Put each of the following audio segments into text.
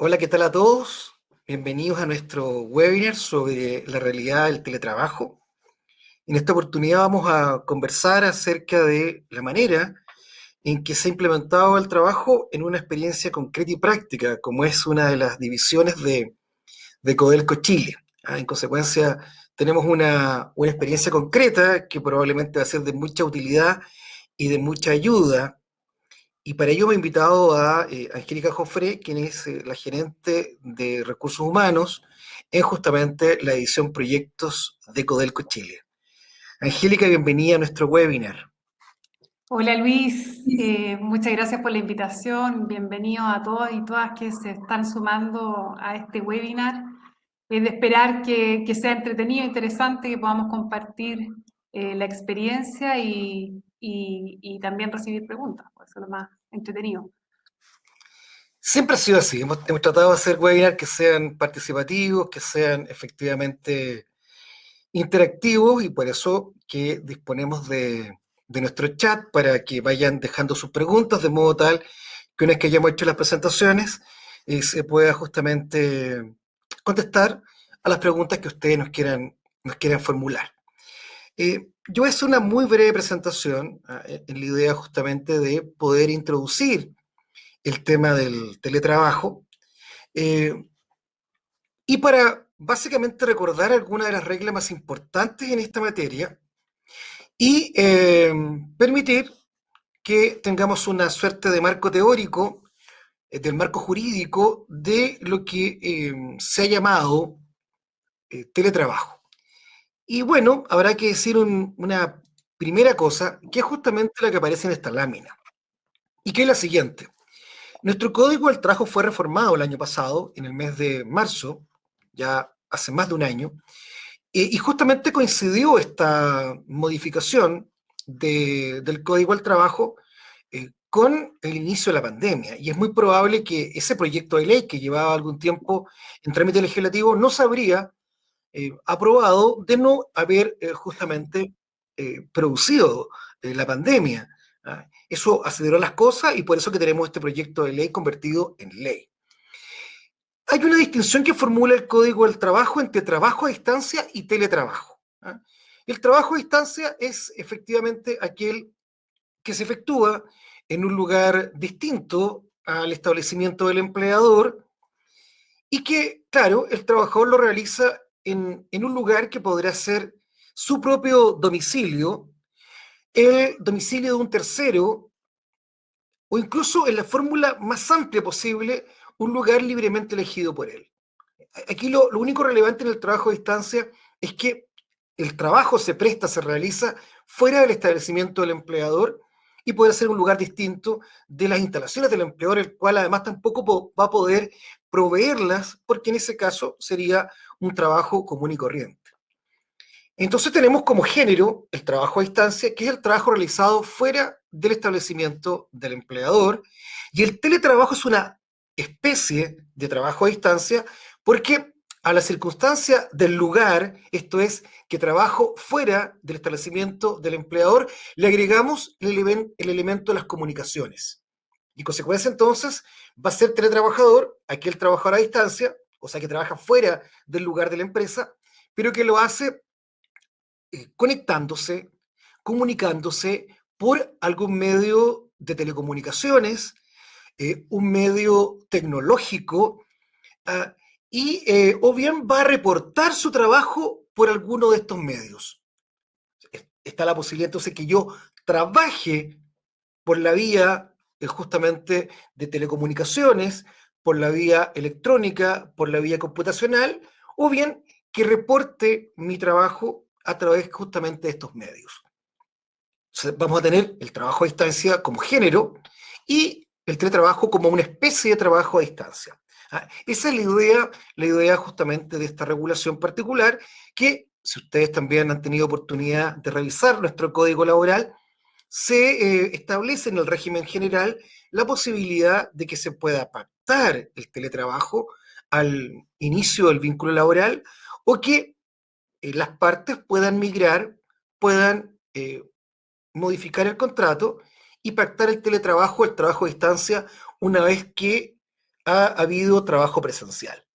Hola, ¿qué tal a todos? Bienvenidos a nuestro webinar sobre la realidad del teletrabajo. En esta oportunidad vamos a conversar acerca de la manera en que se ha implementado el trabajo en una experiencia concreta y práctica, como es una de las divisiones de Codelco Chile. En consecuencia, tenemos una experiencia concreta que probablemente va a ser de mucha utilidad y de mucha ayuda, y para ello me he invitado a Angélica Jofré, quien es la gerente de recursos humanos en justamente la edición Proyectos de Codelco Chile. Angélica, bienvenida a nuestro webinar. Hola Luis, muchas gracias por la invitación. Bienvenidos a todos y todas que se están sumando a este webinar. Es de esperar que sea entretenido, interesante, que podamos compartir la experiencia y también recibir preguntas, pues eso es lo más entretenido. Siempre ha sido así, hemos tratado de hacer webinars que sean participativos, que sean efectivamente interactivos, y por eso que disponemos de nuestro chat para que vayan dejando sus preguntas, de modo tal que una vez que hayamos hecho las presentaciones, se pueda justamente contestar a las preguntas que ustedes nos quieran formular. Yo voy a hacer una muy breve presentación, en la idea justamente de poder introducir el tema del teletrabajo, eh, y para básicamente recordar algunas de las reglas más importantes en esta materia y permitir que tengamos una suerte de marco teórico, del marco jurídico de lo que se ha llamado teletrabajo. Y bueno, habrá que decir una primera cosa, que es justamente la que aparece en esta lámina, y que es la siguiente. Nuestro Código del Trabajo fue reformado el año pasado, en el mes de marzo, ya hace más de un año, y justamente coincidió esta modificación del Código del Trabajo con el inicio de la pandemia. Y es muy probable que ese proyecto de ley que llevaba algún tiempo en trámite legislativo no se habría aprobado de no haber justamente producido la pandemia. Eso aceleró las cosas y por eso que tenemos este proyecto de ley convertido en ley. Hay una distinción que formula el Código del Trabajo entre trabajo a distancia y teletrabajo. El trabajo a distancia es efectivamente aquel que se efectúa en un lugar distinto al establecimiento del empleador, y que, claro, el trabajador lo realiza en un lugar que podrá ser su propio domicilio, el domicilio de un tercero, o incluso en la fórmula más amplia posible, un lugar libremente elegido por él. Aquí lo único relevante en el trabajo a distancia es que el trabajo se presta, se realiza fuera del establecimiento del empleador, y puede ser un lugar distinto de las instalaciones del empleador, el cual además tampoco va a poder proveerlas, porque en ese caso sería un trabajo común y corriente. Entonces tenemos como género el trabajo a distancia, que es el trabajo realizado fuera del establecimiento del empleador, y el teletrabajo es una especie de trabajo a distancia porque a la circunstancia del lugar, esto es, que trabajo fuera del establecimiento del empleador, le agregamos el elemento de las comunicaciones. Y en consecuencia entonces va a ser teletrabajador aquel trabajador a distancia, o sea que trabaja fuera del lugar de la empresa, pero que lo hace conectándose, comunicándose por algún medio de telecomunicaciones, un medio tecnológico, ah, o bien va a reportar su trabajo por alguno de estos medios. Está la posibilidad entonces que yo trabaje por la vía justamente de telecomunicaciones, por la vía electrónica, por la vía computacional, o bien que reporte mi trabajo a través justamente de estos medios. Entonces, vamos a tener el trabajo a distancia como género y el teletrabajo como una especie de trabajo a distancia. Esa es la idea justamente de esta regulación particular, que si ustedes también han tenido oportunidad de revisar nuestro código laboral, se establece en el régimen general la posibilidad de que se pueda pactar el teletrabajo al inicio del vínculo laboral, o que las partes puedan migrar, puedan modificar el contrato y pactar el teletrabajo, el trabajo a distancia, una vez que ha habido trabajo presencial.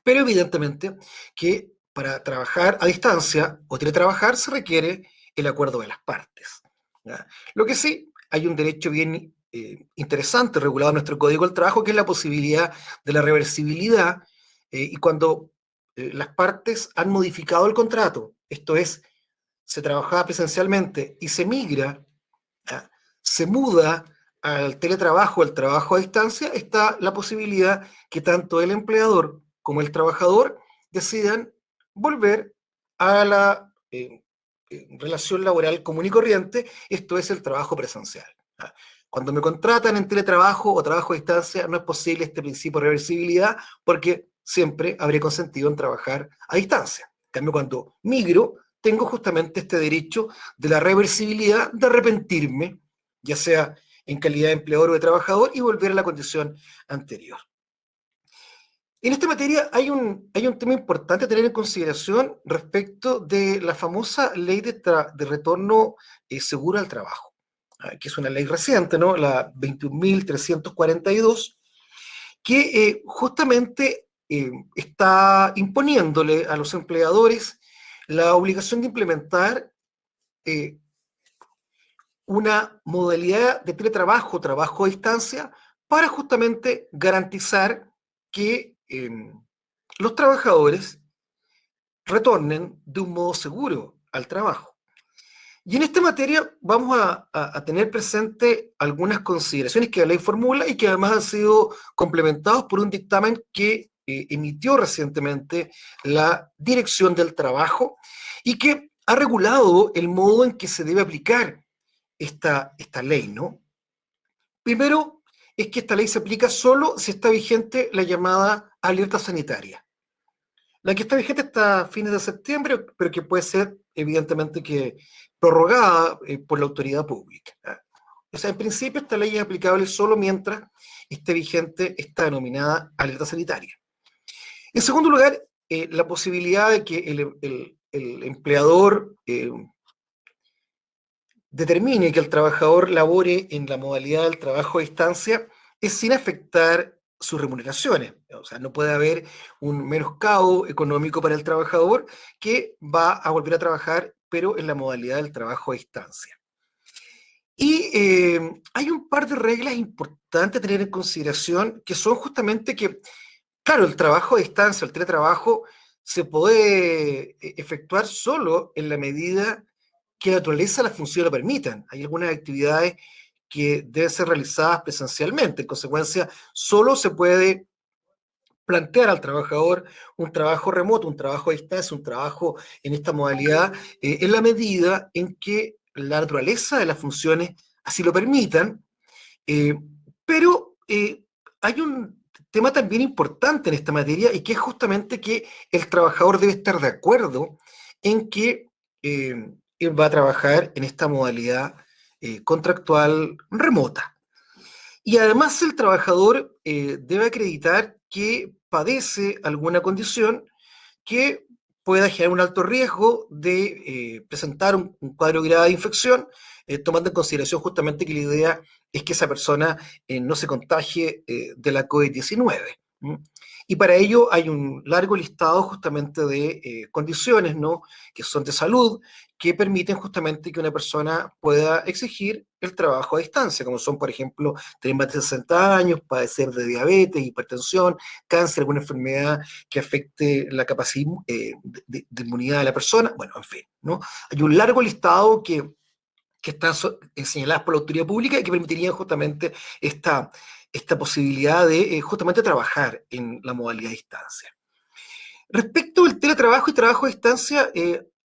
Pero evidentemente que para trabajar a distancia o teletrabajar se requiere el acuerdo de las partes. ¿Ya? Lo que sí, hay un derecho bien interesante regulado en nuestro Código del Trabajo, que es la posibilidad de la reversibilidad, y cuando las partes han modificado el contrato, esto es, se trabajaba presencialmente y se migra, ¿ya? Se muda al teletrabajo, al trabajo a distancia, está la posibilidad que tanto el empleador como el trabajador decidan volver a la relación laboral común y corriente, esto es el trabajo presencial. ¿Ya? Cuando me contratan en teletrabajo o trabajo a distancia, no es posible este principio de reversibilidad porque siempre habré consentido en trabajar a distancia. En cambio, cuando migro, tengo justamente este derecho de la reversibilidad de arrepentirme, ya sea en calidad de empleador o de trabajador, y volver a la condición anterior. En esta materia hay un tema importante a tener en consideración respecto de la famosa ley de retorno seguro al trabajo, que es una ley reciente, ¿no? La 21.342, que justamente está imponiéndole a los empleadores la obligación de implementar eh, una modalidad de teletrabajo, trabajo a distancia, para justamente garantizar que los trabajadores retornen de un modo seguro al trabajo. Y en esta materia vamos a tener presente algunas consideraciones que la ley formula y que además han sido complementados por un dictamen que emitió recientemente la Dirección del Trabajo y que ha regulado el modo en que se debe aplicar esta ley, ¿no? Primero, es que esta ley se aplica solo si está vigente la llamada alerta sanitaria. La que está vigente hasta fines de septiembre, pero que puede ser, evidentemente, que prorrogada por la autoridad pública. ¿Ah? O sea, en principio esta ley es aplicable solo mientras esté vigente esta denominada alerta sanitaria. En segundo lugar, la posibilidad de que el empleador determine que el trabajador labore en la modalidad del trabajo a distancia es sin afectar sus remuneraciones. O sea, no puede haber un menoscabo económico para el trabajador que va a volver a trabajar, pero en la modalidad del trabajo a distancia. Y hay un par de reglas importantes a tener en consideración que son justamente que, claro, el trabajo a distancia, el teletrabajo, se puede efectuar solo en la medida que la naturaleza la función lo permitan. Hay algunas actividades que deben ser realizadas presencialmente. En consecuencia, solo se puede plantear al trabajador un trabajo remoto, un trabajo a distancia, un trabajo en esta modalidad, en la medida en que la naturaleza de las funciones así lo permitan. eh, pero hay un tema también importante en esta materia y que es justamente que el trabajador debe estar de acuerdo en que él va a trabajar en esta modalidad contractual remota. Y además el trabajador debe acreditar que padece alguna condición que pueda generar un alto riesgo de presentar un cuadro grave de infección, tomando en consideración justamente que la idea es que esa persona no se contagie de la COVID-19. ¿Mm? Y para ello hay un largo listado justamente de condiciones, ¿no? Que son de salud, que permiten justamente que una persona pueda exigir el trabajo a distancia, como son, por ejemplo, tener más de 60 años, padecer de diabetes, hipertensión, cáncer, alguna enfermedad que afecte la capacidad de inmunidad de la persona, bueno, en fin, ¿no? Hay un largo listado que están señaladas por la autoridad pública y que permitirían justamente esta posibilidad de justamente trabajar en la modalidad de distancia. Respecto al teletrabajo y trabajo a distancia,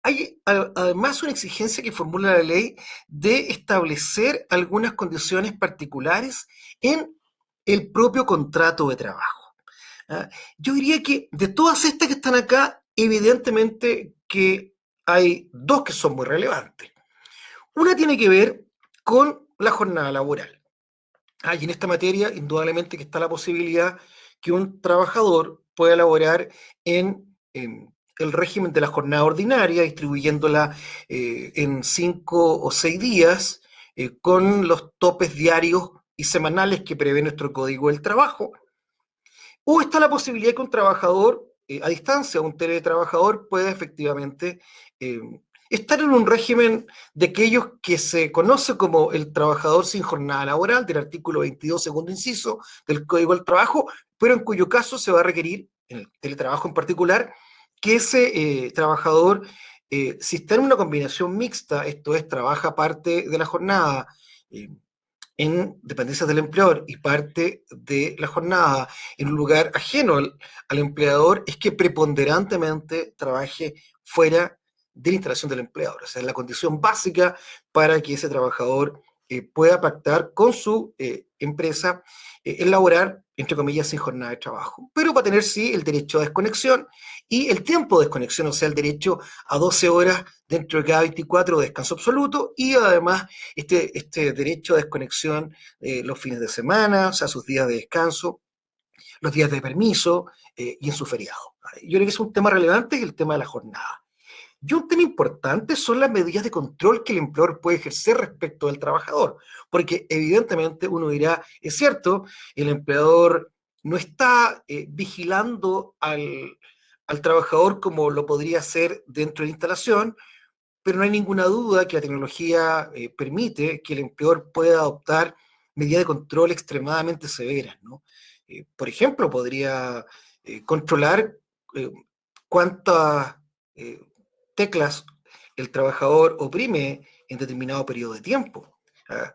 hay además una exigencia que formula la ley de establecer algunas condiciones particulares en el propio contrato de trabajo. ¿Ah? Yo diría que de todas estas que están acá, evidentemente que hay dos que son muy relevantes. Una tiene que ver con la jornada laboral. Y en esta materia, indudablemente que está la posibilidad que un trabajador pueda laborar en el régimen de la jornada ordinaria, distribuyéndola en 5 o 6 días, con los topes diarios y semanales que prevé nuestro Código del Trabajo. O está la posibilidad que un trabajador a distancia, un teletrabajador, pueda efectivamente eh, estar en un régimen de aquellos que se conoce como el trabajador sin jornada laboral, del artículo 22, segundo inciso del Código del Trabajo, pero en cuyo caso se va a requerir, en el teletrabajo en particular, que ese trabajador, si está en una combinación mixta, esto es, trabaja parte de la jornada, eh, en dependencias del empleador y parte de la jornada en un lugar ajeno al empleador, es que preponderantemente trabaje fuera de la instalación del empleador. O sea, es la condición básica para que ese trabajador pueda pactar con su empresa el laborar, entre comillas, sin jornada de trabajo. Pero va a tener, sí, el derecho a desconexión y el tiempo de desconexión, o sea, el derecho a 12 horas dentro de cada 24 de descanso absoluto y además este derecho a desconexión los fines de semana, o sea, sus días de descanso, los días de permiso y en su feriado. Yo creo que es un tema relevante y el tema de la jornada. Y un tema importante son las medidas de control que el empleador puede ejercer respecto del trabajador, porque evidentemente uno dirá, es cierto, el empleador no está vigilando al trabajador como lo podría hacer dentro de la instalación, pero no hay ninguna duda que la tecnología permite que el empleador pueda adoptar medidas de control extremadamente severas, ¿no? Por ejemplo, podría controlar eh, cuántas eh, teclas el trabajador oprime en determinado periodo de tiempo. ¿Ah?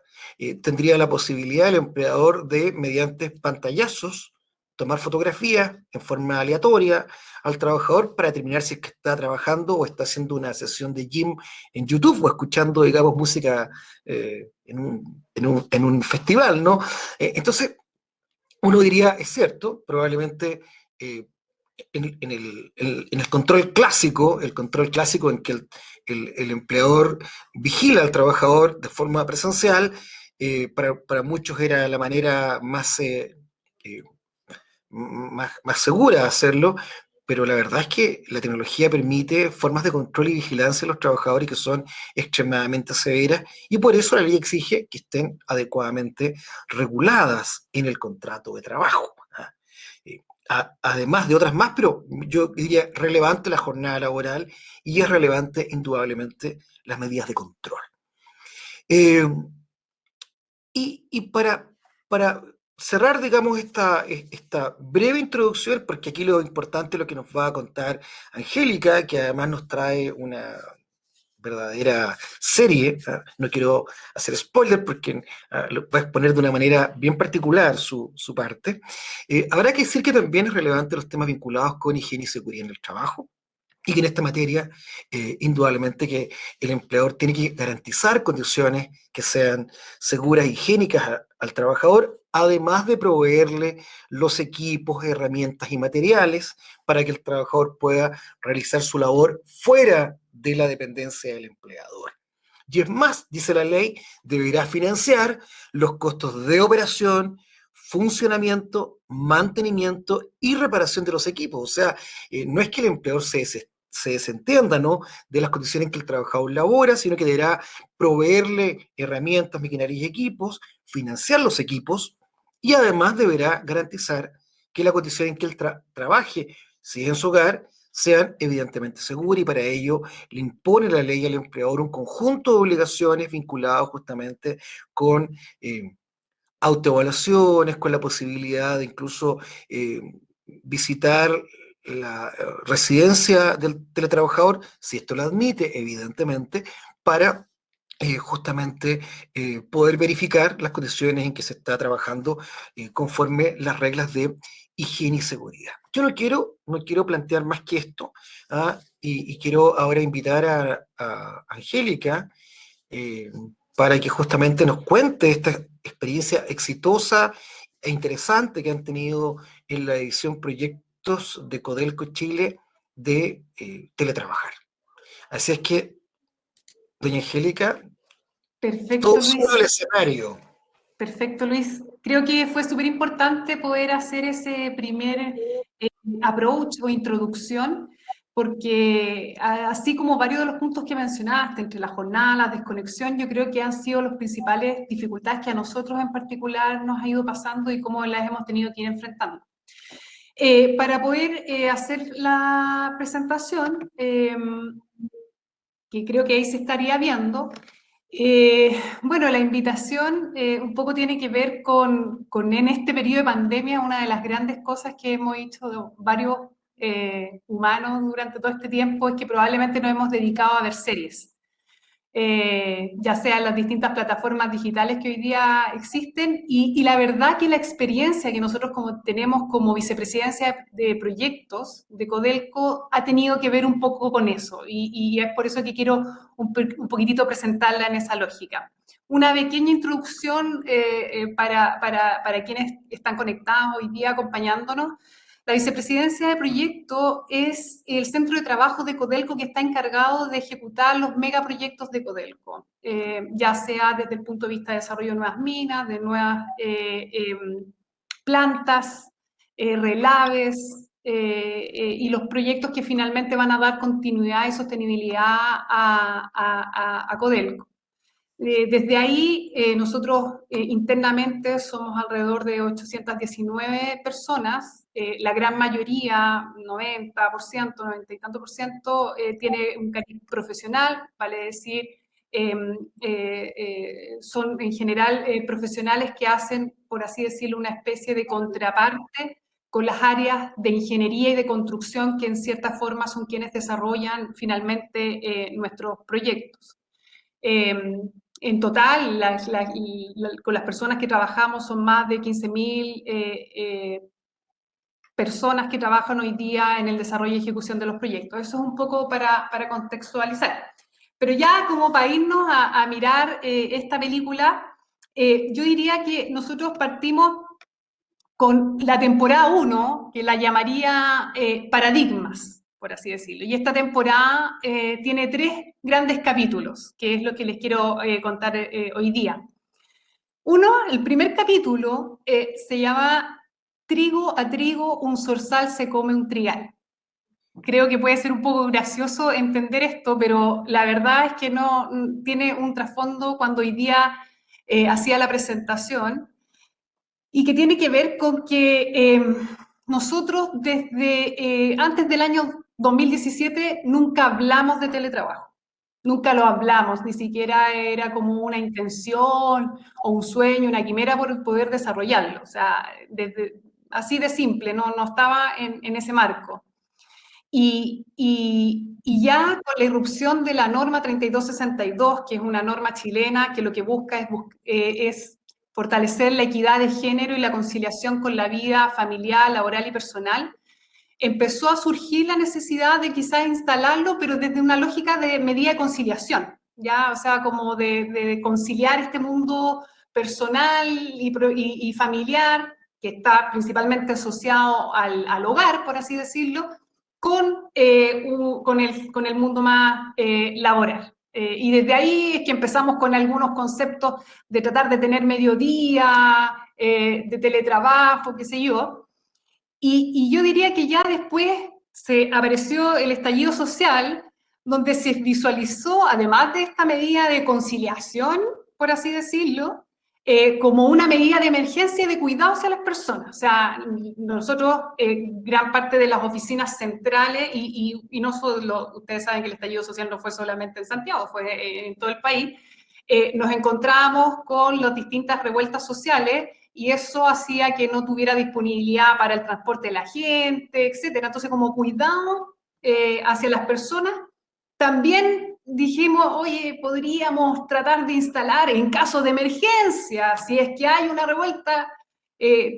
Tendría la posibilidad el empleador de, mediante pantallazos, tomar fotografías en forma aleatoria al trabajador para determinar si es que está trabajando o está haciendo una sesión de gym en YouTube o escuchando, digamos, música en un festival, ¿no? Entonces, uno diría, es cierto, probablemente eh, en el control clásico en que el empleador vigila al trabajador de forma presencial, para muchos era la manera eh, más segura de hacerlo, pero la verdad es que la tecnología permite formas de control y vigilancia de los trabajadores que son extremadamente severas y por eso la ley exige que estén adecuadamente reguladas en el contrato de trabajo. ¿Ah? Además de otras más, pero yo diría relevante la jornada laboral y es relevante indudablemente las medidas de control. Eh, para cerrar, digamos, esta breve introducción, porque aquí lo importante es lo que nos va a contar Angélica, que además nos trae una verdadera serie. No quiero hacer spoiler porque lo va a exponer de una manera bien particular su parte. Habrá que decir que también es relevante los temas vinculados con higiene y seguridad en el trabajo y que en esta materia, indudablemente que el empleador tiene que garantizar condiciones que sean seguras e higiénicas al trabajador, además de proveerle los equipos, herramientas y materiales para que el trabajador pueda realizar su labor fuera de la dependencia del empleador. Y es más, dice la ley, deberá financiar los costos de operación, funcionamiento, mantenimiento y reparación de los equipos. O sea, no es que el empleador se desentienda, ¿no?, de las condiciones en que el trabajador labora, sino que deberá proveerle herramientas, maquinaria y equipos, financiar los equipos y además deberá garantizar que la condición en que él trabaje, si es en su hogar, sean evidentemente seguras y para ello le impone la ley al empleador un conjunto de obligaciones vinculadas justamente con autoevaluaciones, con la posibilidad de incluso visitar la residencia del teletrabajador, si esto lo admite, evidentemente, para justamente poder verificar las condiciones en que se está trabajando conforme las reglas de higiene y seguridad. Yo no quiero plantear más que esto, ¿ah? Y quiero ahora invitar a Angélica eh, para que justamente nos cuente esta experiencia exitosa e interesante que han tenido en la edición Proyectos de Codelco Chile de teletrabajar. Así es que, doña Angélica, todo Perfecto, sobre Luis. el escenario. Perfecto, Luis. Creo que fue súper importante poder hacer ese primer approach o introducción, porque así como varios de los puntos que mencionaste, entre la jornada, la desconexión, yo creo que han sido las principales dificultades que a nosotros en particular nos ha ido pasando y cómo las hemos tenido que ir enfrentando. Para poder hacer la presentación, que creo que ahí se estaría viendo, bueno, la invitación un poco tiene que ver con en este periodo de pandemia, una de las grandes cosas que hemos hecho de varios humanos durante todo este tiempo es que probablemente nos hemos dedicado a ver series. Ya sean las distintas plataformas digitales que hoy día existen, y la verdad que la experiencia que nosotros tenemos como vicepresidencia de proyectos de Codelco ha tenido que ver un poco con eso, y es por eso que quiero un poquitito presentarla en esa lógica. Una pequeña introducción para quienes están conectados hoy día acompañándonos. La vicepresidencia de proyecto es el centro de trabajo de Codelco que está encargado de ejecutar los megaproyectos de Codelco, ya sea desde el punto de vista de desarrollo de nuevas minas, de nuevas plantas, relaves, y los proyectos que finalmente van a dar continuidad y sostenibilidad a Codelco. Desde ahí, nosotros internamente somos alrededor de 819 personas, la gran mayoría, 90%, 90 y tanto por ciento, tiene un cariz profesional, vale decir, son en general profesionales que hacen, por así decirlo, una especie de contraparte con las áreas de ingeniería y de construcción que en cierta forma son quienes desarrollan finalmente nuestros proyectos. En total, con las personas que trabajamos son más de 15.000 personas que trabajan hoy día en el desarrollo y ejecución de los proyectos. Eso es un poco para contextualizar. Pero ya como para irnos a mirar esta película, yo diría que nosotros partimos con la temporada 1, que la llamaría Paradigmas, por así decirlo. Y esta temporada tiene 3 grandes capítulos, que es lo que les quiero contar hoy día. Uno, el primer capítulo se llama Trigo a trigo, un zorzal se come un trigal. Creo que puede ser un poco gracioso entender esto, pero la verdad es que no tiene un trasfondo cuando hoy día hacía la presentación, y que tiene que ver con que nosotros desde antes del año 2017 nunca hablamos de teletrabajo. Nunca lo hablamos, ni siquiera era como una intención o un sueño, una quimera por poder desarrollarlo. O sea, así de simple, no estaba en ese marco. Y ya con la irrupción de la norma 3262, que es una norma chilena que lo que busca es fortalecer la equidad de género y la conciliación con la vida familiar, laboral y personal, empezó a surgir la necesidad de quizás instalarlo, pero desde una lógica de medida de conciliación, ¿ya? O sea, como de conciliar este mundo personal y familiar, que está principalmente asociado al hogar, por así decirlo, con el mundo más laboral. Y desde ahí es que empezamos con algunos conceptos de tratar de tener mediodía, de teletrabajo, qué sé yo. Y yo diría que ya después se apareció el estallido social, donde se visualizó, además de esta medida de conciliación, por así decirlo, como una medida de emergencia y de cuidado hacia las personas. O sea, nosotros, gran parte de las oficinas centrales, y no solo, ustedes saben que el estallido social no fue solamente en Santiago, fue en todo el país, nos encontrábamos con las distintas revueltas sociales, y eso hacía que no tuviera disponibilidad para el transporte de la gente, etcétera. Entonces, como cuidado hacia las personas, también dijimos, oye, podríamos tratar de instalar en caso de emergencia, si es que hay una revuelta,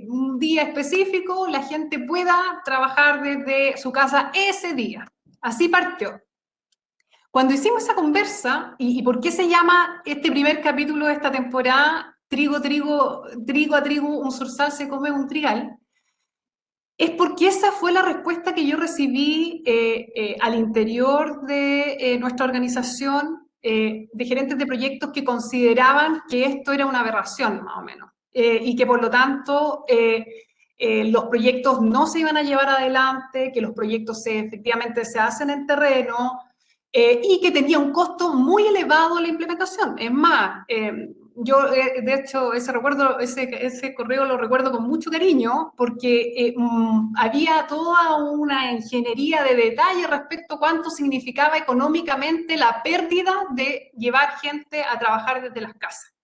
un día específico, la gente pueda trabajar desde su casa ese día. Así partió. Cuando hicimos esa conversa, y por qué se llama este primer capítulo de esta temporada, trigo a trigo, un zorzal se come un trigal, es porque esa fue la respuesta que yo recibí al interior de nuestra organización, de gerentes de proyectos que consideraban que esto era una aberración, más o menos, y que por lo tanto los proyectos no se iban a llevar adelante, que los proyectos efectivamente se hacen en terreno, y que tenía un costo muy elevado la implementación. Es más, yo, de hecho, ese correo lo recuerdo con mucho cariño porque había toda una ingeniería de detalle respecto a cuánto significaba económicamente la pérdida de llevar gente a trabajar desde las casas.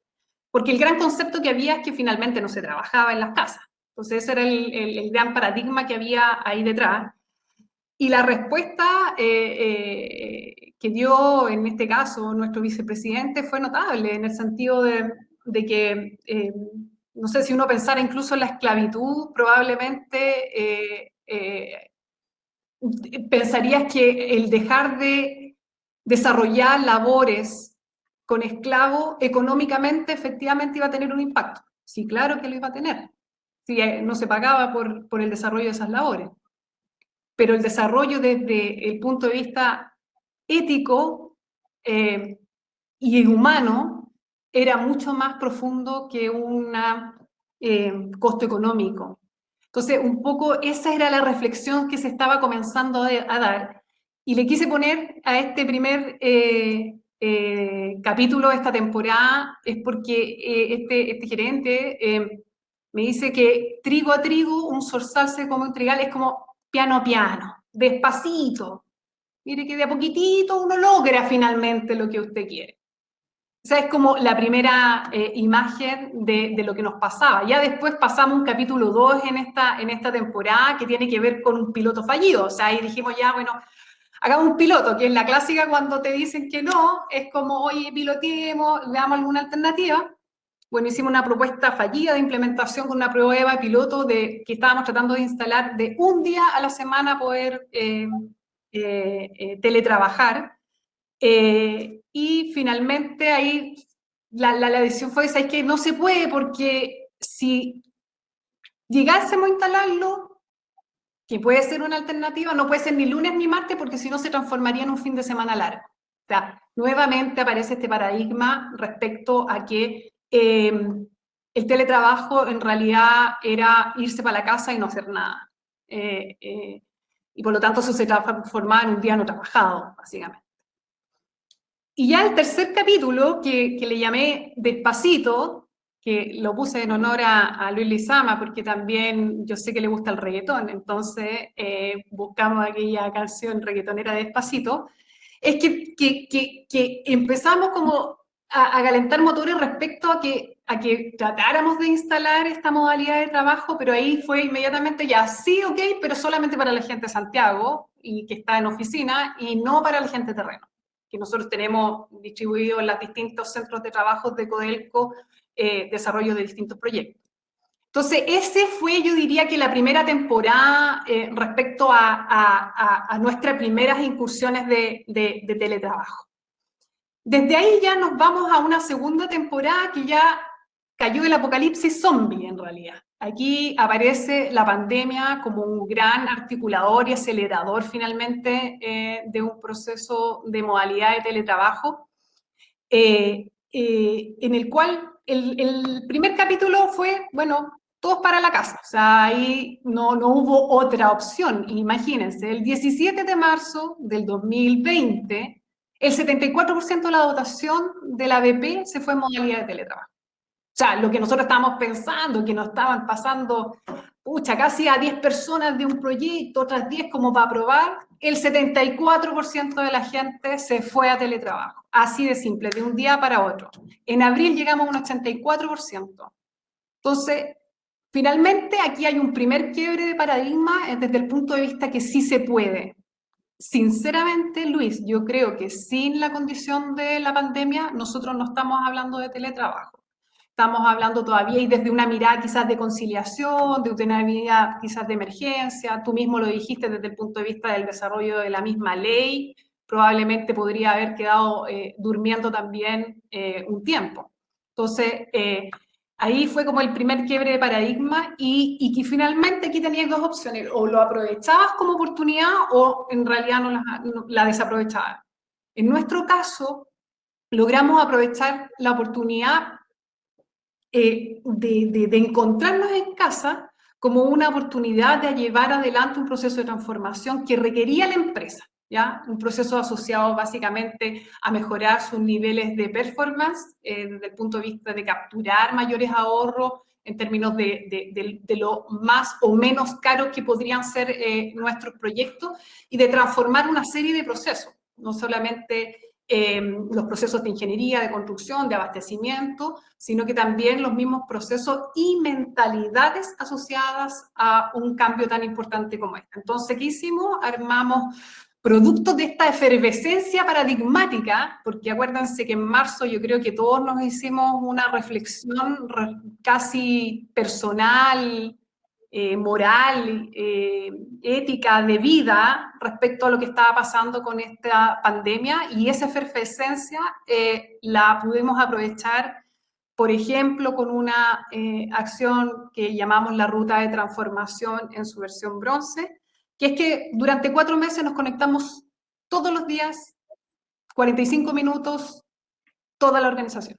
Porque el gran concepto que había es que finalmente no se trabajaba en las casas. Entonces ese era el gran paradigma que había ahí detrás. Y la respuesta que dio en este caso nuestro vicepresidente fue notable en el sentido de que, no sé, si uno pensara incluso en la esclavitud, probablemente pensarías que el dejar de desarrollar labores con esclavo económicamente efectivamente iba a tener un impacto. Sí, claro que lo iba a tener. Si no se pagaba por el desarrollo de esas labores. Pero el desarrollo desde el punto de vista ético y humano era mucho más profundo que un costo económico. Entonces, un poco esa era la reflexión que se estaba comenzando a dar. Y le quise poner a este primer capítulo de esta temporada, es porque este gerente me dice que trigo a trigo, un zorzal se come un trigal, es como piano a piano, despacito. Mire que de a poquitito uno logra finalmente lo que usted quiere. Esa es como la primera imagen de lo que nos pasaba. Ya después pasamos un capítulo 2 en esta temporada que tiene que ver con un piloto fallido. O sea, ahí dijimos ya, bueno, hagamos un piloto, que es la clásica cuando te dicen que no, es como, oye, piloteemos, veamos alguna alternativa. Bueno, hicimos una propuesta fallida de implementación con una prueba de piloto que estábamos tratando de instalar de un día a la semana poder teletrabajar. Y finalmente ahí la decisión fue esa, es que no se puede porque si llegásemos a instalarlo, que puede ser una alternativa, no puede ser ni lunes ni martes porque si no se transformaría en un fin de semana largo. O sea, nuevamente aparece este paradigma respecto a que el teletrabajo en realidad era irse para la casa y no hacer nada. Y por lo tanto eso se transformaba en un día no trabajado, básicamente. Y ya el tercer capítulo, que le llamé Despacito, que lo puse en honor a Luis Lizama, porque también yo sé que le gusta el reggaetón, entonces buscamos aquella canción reggaetonera Despacito, es que empezamos como a calentar motores respecto a que tratáramos de instalar esta modalidad de trabajo, pero ahí fue inmediatamente ya, sí, ok, pero solamente para la gente de Santiago, y que está en oficina, y no para la gente de terreno que nosotros tenemos distribuido en los distintos centros de trabajo de Codelco, desarrollo de distintos proyectos. Entonces, ese fue, yo diría que la primera temporada respecto a nuestras primeras incursiones de teletrabajo. Desde ahí ya nos vamos a una segunda temporada que ya cayó el apocalipsis zombie en realidad. Aquí aparece la pandemia como un gran articulador y acelerador finalmente de un proceso de modalidad de teletrabajo, en el cual el primer capítulo fue, bueno, todos para la casa, o sea, ahí no hubo otra opción. Imagínense, el 17 de marzo del 2020, el 74% de la dotación de la ABP se fue en modalidad de teletrabajo. O sea, lo que nosotros estábamos pensando, que nos estaban pasando, pucha, casi a 10 personas de un proyecto, otras 10 como para probar, el 74% de la gente se fue a teletrabajo. Así de simple, de un día para otro. En abril llegamos a un 84%. Entonces, finalmente aquí hay un primer quiebre de paradigma desde el punto de vista que sí se puede. Sinceramente, Luis, yo creo que sin la condición de la pandemia, nosotros no estamos hablando de teletrabajo. Estamos hablando todavía y desde una mirada quizás de conciliación, de una mirada quizás de emergencia. Tú mismo lo dijiste desde el punto de vista del desarrollo de la misma ley. Probablemente podría haber quedado durmiendo también un tiempo. Entonces, ahí fue como el primer quiebre de paradigma y que finalmente aquí tenías dos opciones. O lo aprovechabas como oportunidad o en realidad no la desaprovechabas. En nuestro caso, logramos aprovechar la oportunidad de encontrarnos en casa como una oportunidad de llevar adelante un proceso de transformación que requería la empresa. ¿ya? Un proceso asociado básicamente a mejorar sus niveles de performance desde el punto de vista de capturar mayores ahorros en términos de lo más o menos caros que podrían ser nuestros proyectos y de transformar una serie de procesos, no solamente los procesos de ingeniería, de construcción, de abastecimiento, sino que también los mismos procesos y mentalidades asociadas a un cambio tan importante como este. Entonces, ¿qué hicimos? Armamos producto de esta efervescencia paradigmática, porque acuérdense que en marzo yo creo que todos nos hicimos una reflexión casi personal, moral, ética, de vida respecto a lo que estaba pasando con esta pandemia, y esa efervescencia la pudimos aprovechar, por ejemplo, con una acción que llamamos la ruta de transformación en su versión bronce, que es que durante 4 meses nos conectamos todos los días, 45 minutos, toda la organización,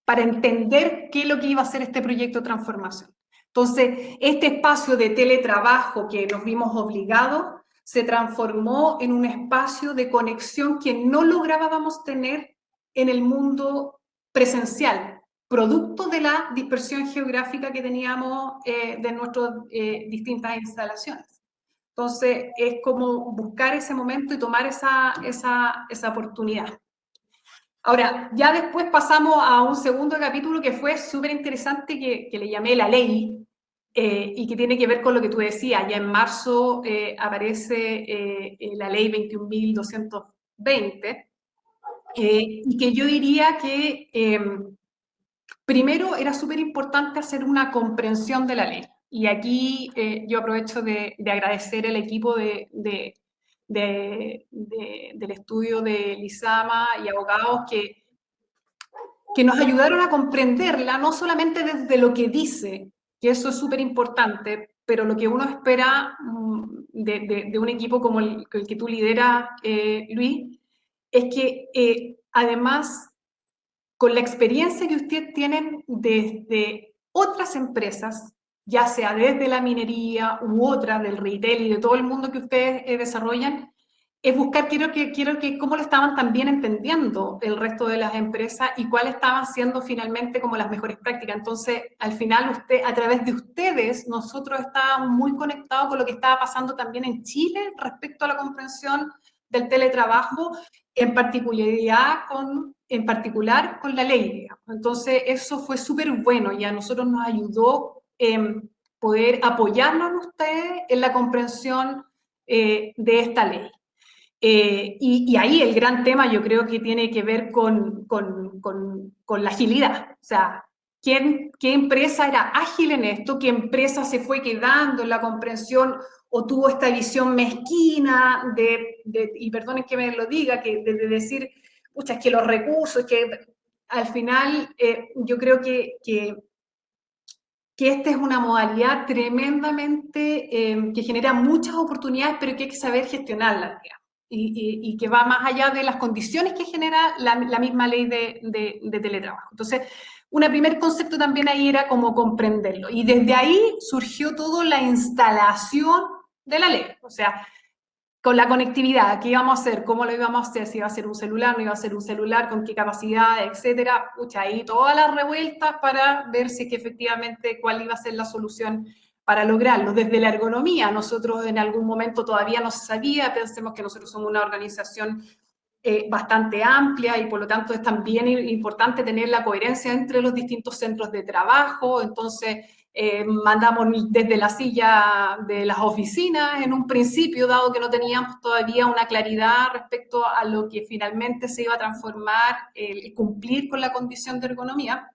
para entender qué es lo que iba a ser este proyecto de transformación. Entonces, este espacio de teletrabajo que nos vimos obligados se transformó en un espacio de conexión que no lográbamos tener en el mundo presencial, producto de la dispersión geográfica que teníamos de nuestras distintas instalaciones. Entonces, es como buscar ese momento y tomar esa oportunidad. Ahora, ya después pasamos a un segundo capítulo que fue súper interesante, que le llamé La Ley, y que tiene que ver con lo que tú decías. Ya en marzo aparece la Ley 21.220, y que yo diría que primero era súper importante hacer una comprensión de la ley. Y aquí yo aprovecho de agradecer al equipo del estudio de Lizama y abogados que nos ayudaron a comprenderla, no solamente desde lo que dice, que eso es súper importante, pero lo que uno espera de un equipo como el que tú lideras, Luis, es que además, con la experiencia que ustedes tienen desde otras empresas, ya sea desde la minería u otra, del retail y de todo el mundo que ustedes desarrollan, es buscar, quiero que cómo lo estaban también entendiendo el resto de las empresas y cuáles estaban siendo finalmente como las mejores prácticas. Entonces, al final, a través de ustedes, nosotros estábamos muy conectados con lo que estaba pasando también en Chile respecto a la comprensión del teletrabajo, en particular con la ley, digamos. Entonces, eso fue súper bueno y a nosotros nos ayudó poder apoyarnos en ustedes en la comprensión de esta ley. Y ahí el gran tema yo creo que tiene que ver con la agilidad. O sea, ¿qué empresa era ágil en esto? ¿Qué empresa se fue quedando en la comprensión o tuvo esta visión mezquina y perdonen que me lo diga, de decir, pucha, es que los recursos, que al final yo creo que esta es una modalidad tremendamente que genera muchas oportunidades, pero que hay que saber gestionarlas, digamos. Y que va más allá de las condiciones que genera la misma ley de teletrabajo. Entonces, un primer concepto también ahí era como comprenderlo. Y desde ahí surgió toda la instalación de la ley. O sea, con la conectividad, ¿qué íbamos a hacer? ¿Cómo lo íbamos a hacer? Si iba a ser un celular, no iba a ser un celular, con qué capacidad, etcétera. Pucha, ahí todas las revueltas para ver si es que efectivamente cuál iba a ser la solución para lograrlo. Desde la ergonomía, nosotros en algún momento todavía no se sabía, pensemos que nosotros somos una organización bastante amplia y por lo tanto es también importante tener la coherencia entre los distintos centros de trabajo. Entonces, mandamos desde la silla de las oficinas en un principio, dado que no teníamos todavía una claridad respecto a lo que finalmente se iba a transformar, el cumplir con la condición de ergonomía,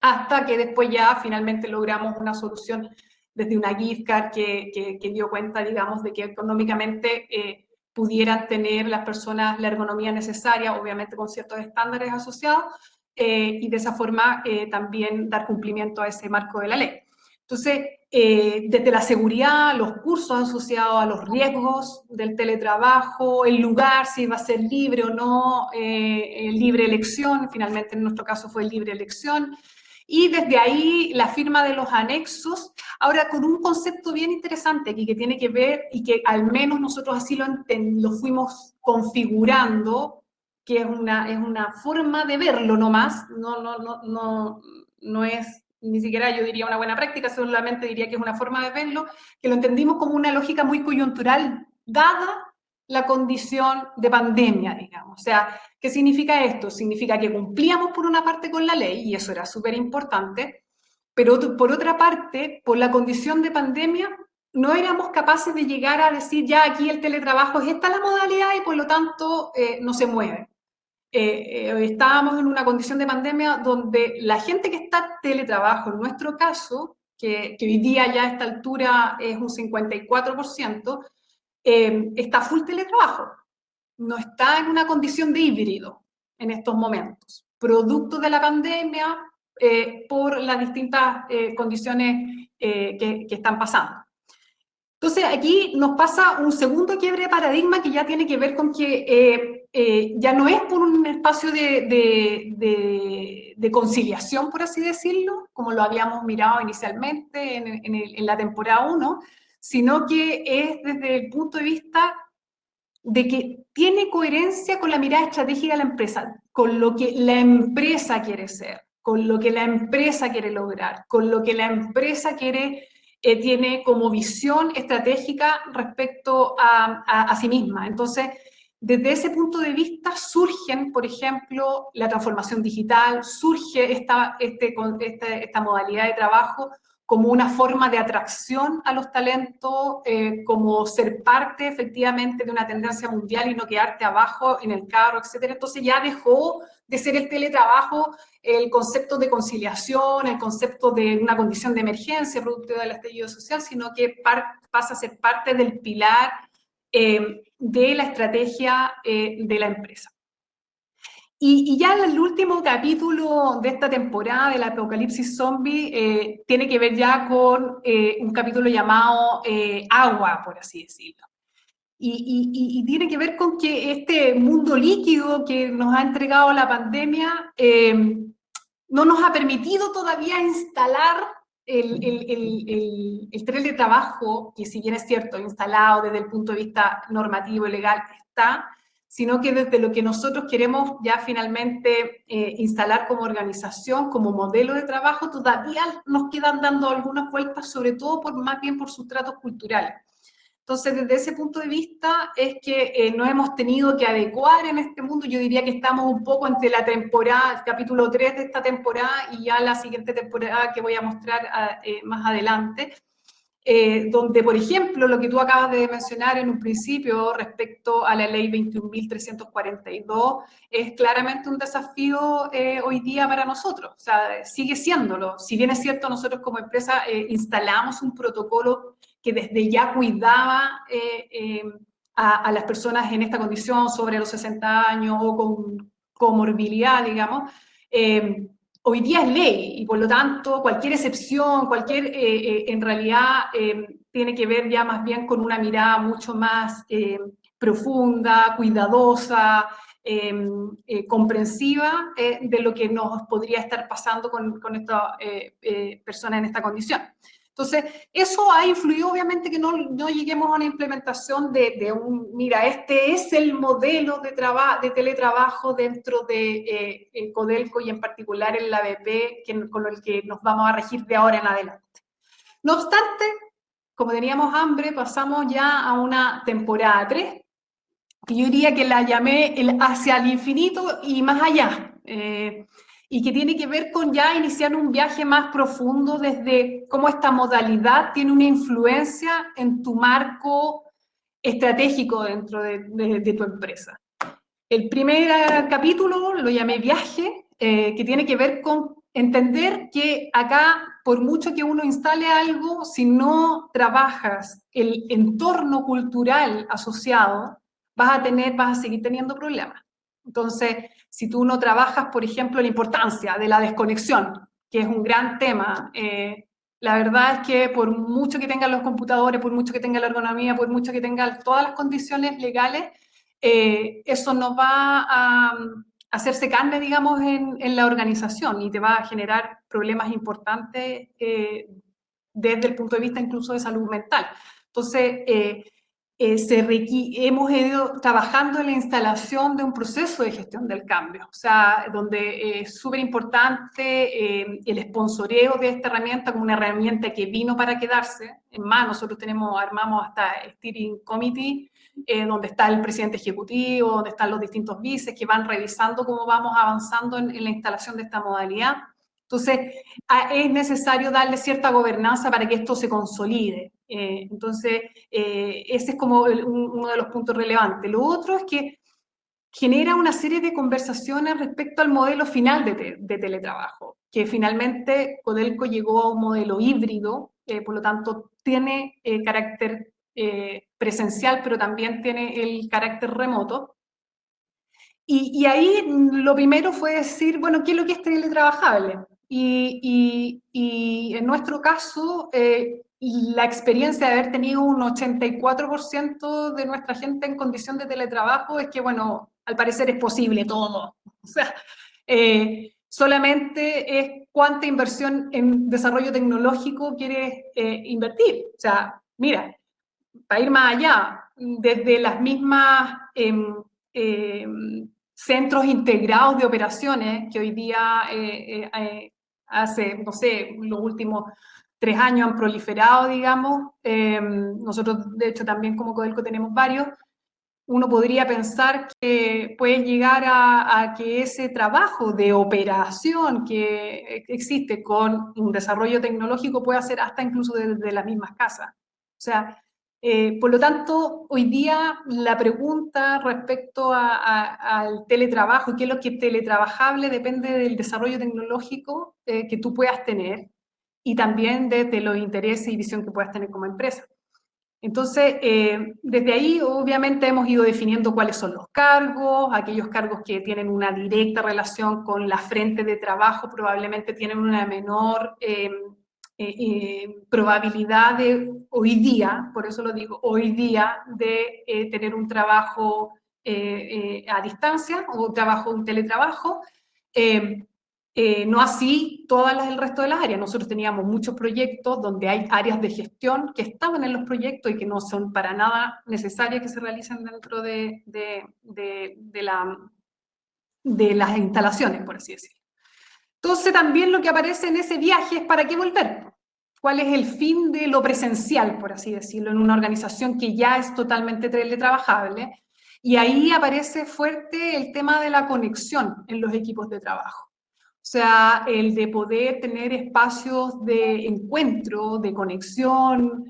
hasta que después ya finalmente logramos una solución desde una gift card que dio cuenta, digamos, de que económicamente pudieran tener las personas la ergonomía necesaria, obviamente con ciertos estándares asociados, y de esa forma también dar cumplimiento a ese marco de la ley. Entonces, desde la seguridad, los cursos asociados a los riesgos del teletrabajo, el lugar, si va a ser libre o no, libre elección, finalmente en nuestro caso fue libre elección, y desde ahí la firma de los anexos Ahora, con un concepto bien interesante aquí que tiene que ver, y que al menos nosotros así lo fuimos configurando, que es una forma de verlo nomás, no es ni siquiera yo diría una buena práctica, solamente diría que es una forma de verlo, que lo entendimos como una lógica muy coyuntural, dada la condición de pandemia, digamos. O sea, ¿qué significa esto? Significa que cumplíamos por una parte con la ley, y eso era súper importante, pero por otra parte, por la condición de pandemia, no éramos capaces de llegar a decir, ya aquí el teletrabajo es esta la modalidad y por lo tanto no se mueve. Estábamos en una condición de pandemia donde la gente que está teletrabajo, en nuestro caso, que hoy día ya a esta altura es un 54%, está full teletrabajo, no está en una condición de híbrido en estos momentos, producto de la pandemia, por las distintas condiciones que están pasando. Entonces, aquí nos pasa un segundo quiebre de paradigma que ya tiene que ver con que ya no es por un espacio de conciliación, por así decirlo, como lo habíamos mirado inicialmente en la temporada 1, sino que es desde el punto de vista de que tiene coherencia con la mirada estratégica de la empresa, con lo que la empresa quiere ser, con lo que la empresa quiere lograr, con lo que la empresa tiene como visión estratégica respecto a sí misma. Entonces, desde ese punto de vista surgen, por ejemplo, la transformación digital, surge esta modalidad de trabajo como una forma de atracción a los talentos, como ser parte efectivamente de una tendencia mundial y no quedarte abajo en el carro, etcétera. Entonces ya dejó de ser el teletrabajo el concepto de conciliación, el concepto de una condición de emergencia producto del estallido social, sino que pasa a ser parte del pilar de la estrategia de la empresa. Y ya el último capítulo de esta temporada del Apocalipsis Zombie tiene que ver ya con un capítulo llamado Agua, por así decirlo. Y tiene que ver con que este mundo líquido que nos ha entregado la pandemia no nos ha permitido todavía instalar el teletrabajo, que si bien es cierto, instalado desde el punto de vista normativo y legal está, sino que desde lo que nosotros queremos ya finalmente instalar como organización, como modelo de trabajo, todavía nos quedan dando algunas vueltas, sobre todo más bien por sustratos culturales. Entonces, desde ese punto de vista es que nos hemos tenido que adecuar en este mundo. Yo diría que estamos un poco entre la temporada, el capítulo 3 de esta temporada y ya la siguiente temporada que voy a mostrar más adelante, donde, por ejemplo, lo que tú acabas de mencionar en un principio respecto a la ley 21.342 es claramente un desafío hoy día para nosotros. O sea, sigue siéndolo. Si bien es cierto, nosotros como empresa instalamos un protocolo que desde ya cuidaba a las personas en esta condición sobre los 60 años o con comorbilidad, digamos, hoy día es ley y por lo tanto cualquier excepción, en realidad tiene que ver ya más bien con una mirada mucho más profunda, cuidadosa, comprensiva de lo que nos podría estar pasando con esta persona en esta condición. Entonces, eso ha influido obviamente que no lleguemos a una implementación mira, este es el modelo de teletrabajo dentro de Codelco y en particular en la BP, con el que nos vamos a regir de ahora en adelante. No obstante, como teníamos hambre, pasamos ya a una temporada 3, que yo diría que la llamé hacia el infinito y más allá. Y que tiene que ver con ya iniciar un viaje más profundo desde cómo esta modalidad tiene una influencia en tu marco estratégico dentro de tu empresa. El primer capítulo lo llamé Viaje, que tiene que ver con entender que acá, por mucho que uno instale algo, si no trabajas el entorno cultural asociado, vas a seguir teniendo problemas. Entonces, si tú no trabajas, por ejemplo, la importancia de la desconexión, que es un gran tema, la verdad es que por mucho que tengan los computadores, por mucho que tenga la ergonomía, por mucho que tengan todas las condiciones legales, eso no va a hacerse carne, digamos, en la organización y te va a generar problemas importantes desde el punto de vista incluso de salud mental. Entonces, hemos ido trabajando en la instalación de un proceso de gestión del cambio, o sea, donde es súper importante el sponsoreo de esta herramienta como una herramienta que vino para quedarse. En más, nosotros armamos hasta Steering Committee, donde está el presidente ejecutivo, donde están los distintos vices que van revisando cómo vamos avanzando en la instalación de esta modalidad. Entonces, es necesario darle cierta gobernanza para que esto se consolide. Entonces, ese es como uno de los puntos relevantes. Lo otro es que genera una serie de conversaciones respecto al modelo final de teletrabajo, que finalmente Codelco llegó a un modelo híbrido, por lo tanto tiene carácter presencial, pero también tiene el carácter remoto. Y ahí lo primero fue decir, bueno, ¿qué es lo que es teletrabajable? Y en nuestro caso, la experiencia de haber tenido un 84% de nuestra gente en condición de teletrabajo es que, bueno, al parecer es posible todo. O sea, solamente es cuánta inversión en desarrollo tecnológico quieres invertir. O sea, mira, para ir más allá, desde las mismas centros integrados de operaciones que hoy día hace, no sé, los últimos 3 años han proliferado, digamos. Nosotros, de hecho, también como Codelco tenemos varios. Uno podría pensar que puede llegar a que ese trabajo de operación que existe con un desarrollo tecnológico pueda ser hasta incluso desde las mismas casas. O sea, por lo tanto, hoy día la pregunta respecto al teletrabajo y qué es lo que es teletrabajable depende del desarrollo tecnológico que tú puedas tener y también desde los intereses y visión que puedas tener como empresa. Entonces, desde ahí obviamente hemos ido definiendo cuáles son los cargos, aquellos cargos que tienen una directa relación con la frente de trabajo probablemente tienen una menor probabilidad de hoy día, por eso lo digo, hoy día de tener un trabajo a distancia o un teletrabajo. No así el resto de las áreas. Nosotros teníamos muchos proyectos donde hay áreas de gestión que estaban en los proyectos y que no son para nada necesarias que se realicen dentro de las instalaciones, por así decirlo. Entonces también lo que aparece en ese viaje es para qué volver. ¿Cuál es el fin de lo presencial, por así decirlo, en una organización que ya es totalmente teletrabajable? Y ahí aparece fuerte el tema de la conexión en los equipos de trabajo. O sea, el de poder tener espacios de encuentro, de conexión,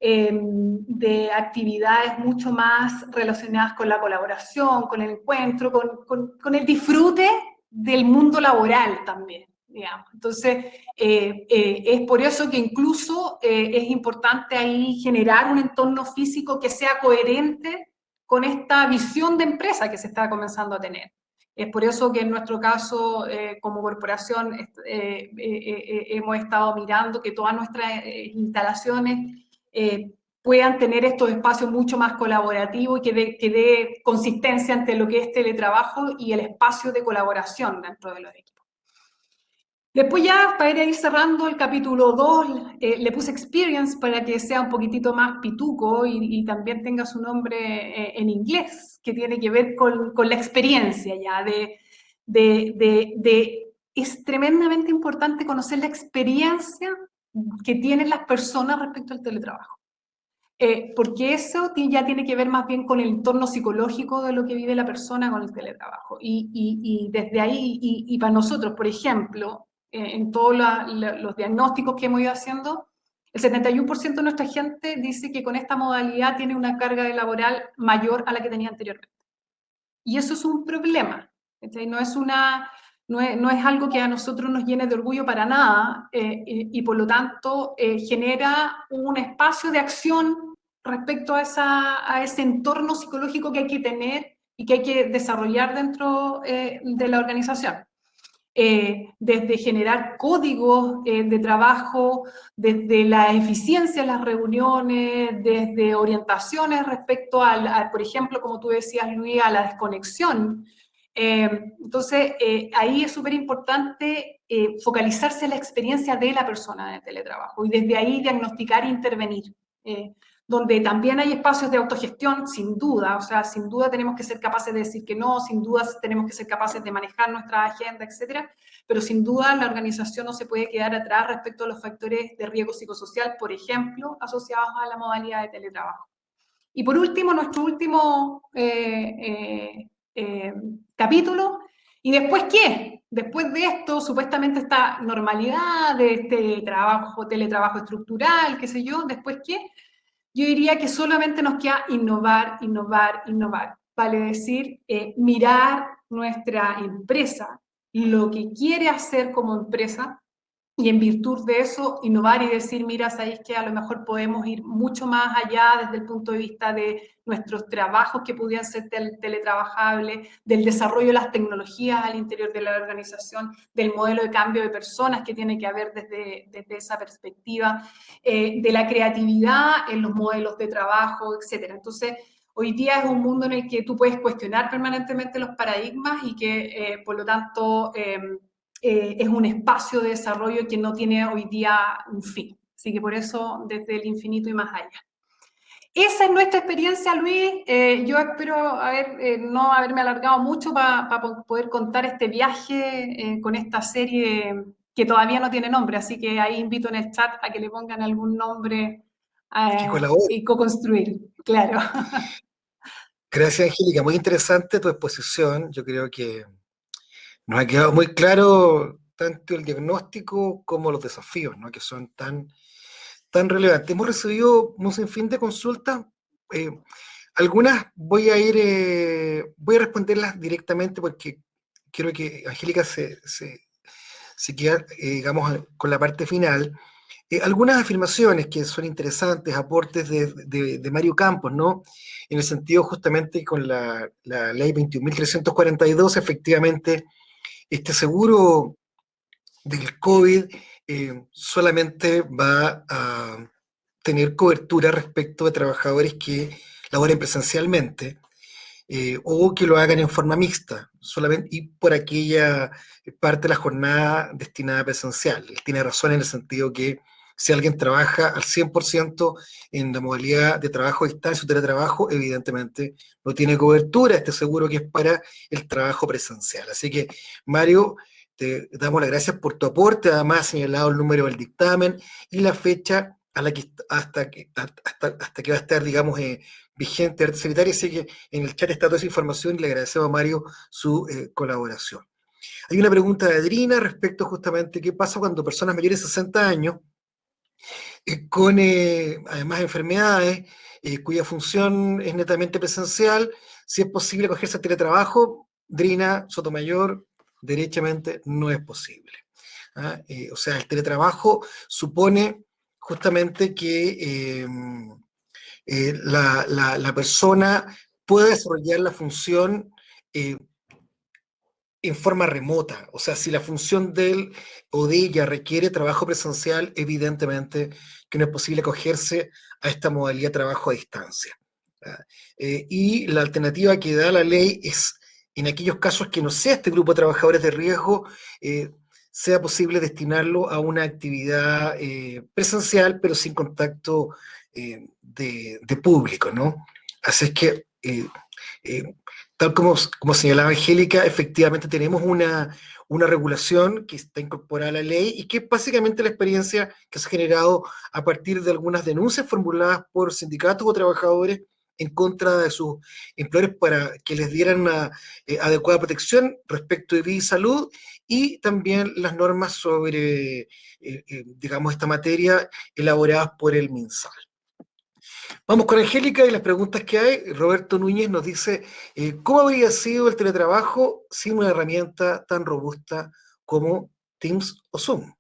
de actividades mucho más relacionadas con la colaboración, con el encuentro, con el disfrute del mundo laboral también, digamos. Entonces, es por eso que incluso es importante ahí generar un entorno físico que sea coherente con esta visión de empresa que se está comenzando a tener. Es por eso que en nuestro caso, como corporación, hemos estado mirando que todas nuestras instalaciones puedan tener estos espacios mucho más colaborativos y que dé consistencia entre lo que es teletrabajo y el espacio de colaboración dentro de los equipos. Después ya, para ir cerrando el capítulo 2, le puse experience para que sea un poquitito más pituco y también tenga su nombre en inglés, que tiene que ver con la experiencia ya, es tremendamente importante conocer la experiencia que tienen las personas respecto al teletrabajo. Porque eso ya tiene que ver más bien con el entorno psicológico de lo que vive la persona con el teletrabajo. Y desde ahí, y para nosotros, por ejemplo, en todos los diagnósticos que hemos ido haciendo, el 71% de nuestra gente dice que con esta modalidad tiene una carga laboral mayor a la que tenía anteriormente. Y eso es un problema. No es algo que a nosotros nos llene de orgullo para nada y por lo tanto genera un espacio de acción respecto a ese entorno psicológico que hay que tener y que hay que desarrollar dentro de la organización. Desde generar códigos de trabajo, desde la eficiencia en las reuniones, desde orientaciones respecto por ejemplo, como tú decías, Luis, a la desconexión. Entonces, ahí es súper importante focalizarse en la experiencia de la persona de teletrabajo y desde ahí diagnosticar e intervenir. Donde también hay espacios de autogestión, sin duda, o sea, sin duda tenemos que ser capaces de decir que no, sin duda tenemos que ser capaces de manejar nuestra agenda, etcétera, pero sin duda la organización no se puede quedar atrás respecto a los factores de riesgo psicosocial, por ejemplo, asociados a la modalidad de teletrabajo. Y por último, nuestro último capítulo, ¿y después qué? Después de esto, supuestamente esta normalidad de este teletrabajo estructural, qué sé yo, ¿después qué? Yo diría que solamente nos queda innovar, innovar, innovar. Vale decir, mirar nuestra empresa, lo que quiere hacer como empresa, y en virtud de eso innovar y decir, mira, sabéis que a lo mejor podemos ir mucho más allá desde el punto de vista de nuestros trabajos que pudieran ser teletrabajables, del desarrollo de las tecnologías al interior de la organización, del modelo de cambio de personas que tiene que haber desde esa perspectiva, de la creatividad en los modelos de trabajo, etcétera. Entonces, hoy día es un mundo en el que tú puedes cuestionar permanentemente los paradigmas y que, por lo tanto, es un espacio de desarrollo que no tiene hoy día un fin. Así que por eso, desde el infinito y más allá. Esa es nuestra experiencia, Luis. Yo espero no haberme alargado mucho para poder contar este viaje con esta serie que todavía no tiene nombre, así que ahí invito en el chat a que le pongan algún nombre Que colabore. y co-construir, claro. Gracias, Angélica. Muy interesante tu exposición. Yo creo que nos ha quedado muy claro tanto el diagnóstico como los desafíos, ¿no? Que son tan relevantes. Hemos recibido un sinfín de consultas. eh, Algunas voy a responderlas directamente porque quiero que Angélica se quede, digamos, con la parte final. Algunas afirmaciones que son interesantes, aportes de Mario Campos, ¿no? En el sentido justamente con la ley 21.342, efectivamente, este seguro del COVID solamente va a tener cobertura respecto de trabajadores que laboren presencialmente o que lo hagan en forma mixta, solamente y por aquella parte de la jornada destinada a presencial. Él tiene razón en el sentido que si alguien trabaja al 100% en la modalidad de trabajo a distancia o teletrabajo, evidentemente no tiene cobertura este seguro que es para el trabajo presencial. Así que, Mario, te damos las gracias por tu aporte, además señalado el número del dictamen y la fecha a la que, hasta que va a estar, digamos, vigente arte sanitaria, así que en el chat está toda esa información y le agradecemos a Mario su colaboración. Hay una pregunta de Adrina respecto justamente qué pasa cuando personas mayores de 60 años con además enfermedades cuya función es netamente presencial, si es posible acogerse al teletrabajo. Drina Sotomayor, derechamente no es posible. ¿Ah? O sea, el teletrabajo supone justamente que la persona pueda desarrollar la función eh, en forma remota. O sea, si la función de él o de ella requiere trabajo presencial, evidentemente que no es posible acogerse a esta modalidad de trabajo a distancia. ¿Ah? Y la alternativa que da la ley es, en aquellos casos que no sea este grupo de trabajadores de riesgo, sea posible destinarlo a una actividad presencial, pero sin contacto de público, ¿no? Así es que eh, tal como señalaba Angélica, efectivamente tenemos una regulación que está incorporada a la ley y que es básicamente la experiencia que se ha generado a partir de algunas denuncias formuladas por sindicatos o trabajadores en contra de sus empleadores para que les dieran una adecuada protección respecto de vida y salud y también las normas sobre, digamos, esta materia elaboradas por el MinSal. Vamos con Angélica y las preguntas que hay. Roberto Núñez nos dice, ¿cómo habría sido el teletrabajo sin una herramienta tan robusta como Teams o Zoom?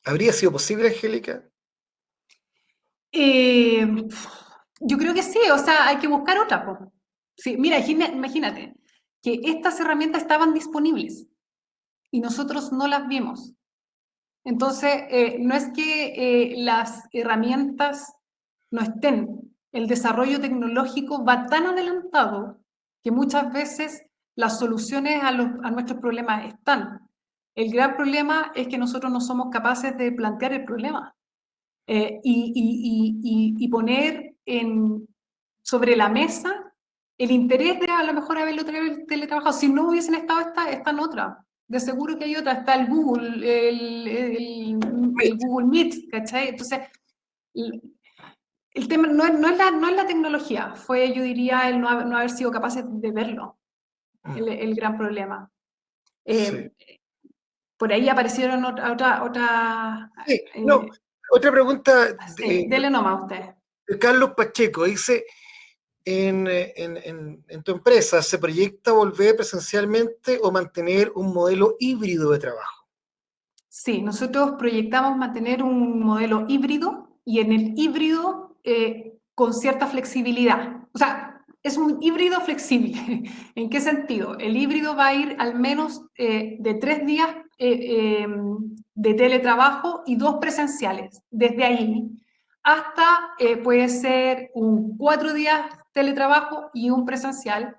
¿Habría sido posible, Angélica? Yo creo que sí, o sea, hay que buscar otra. Po. Sí, mira, imagínate que estas herramientas estaban disponibles y nosotros no las vimos. Entonces, no es que las herramientas no estén. El desarrollo tecnológico va tan adelantado que muchas veces las soluciones a nuestros problemas están. El gran problema es que nosotros no somos capaces de plantear el problema y poner sobre la mesa el interés de a lo mejor haberlo teletrabajado. Si no hubiesen estado están otras. De seguro que hay otra. Está el Google, el Google Meet, ¿cachai? Entonces, el tema no es la tecnología, fue, yo diría, el no haber sido capaces de verlo, el gran problema. Sí. Por ahí aparecieron otra Sí, no, otra pregunta sí, dele nomás a usted. de Carlos Pacheco. Dice, en tu empresa, ¿se proyecta volver presencialmente o mantener un modelo híbrido de trabajo? Sí, nosotros proyectamos mantener un modelo híbrido y en el híbrido con cierta flexibilidad. O sea, es un híbrido flexible. ¿En qué sentido? El híbrido va a ir al menos de 3 días de teletrabajo y 2 presenciales. Desde ahí hasta puede ser 4 días teletrabajo y 1 presencial.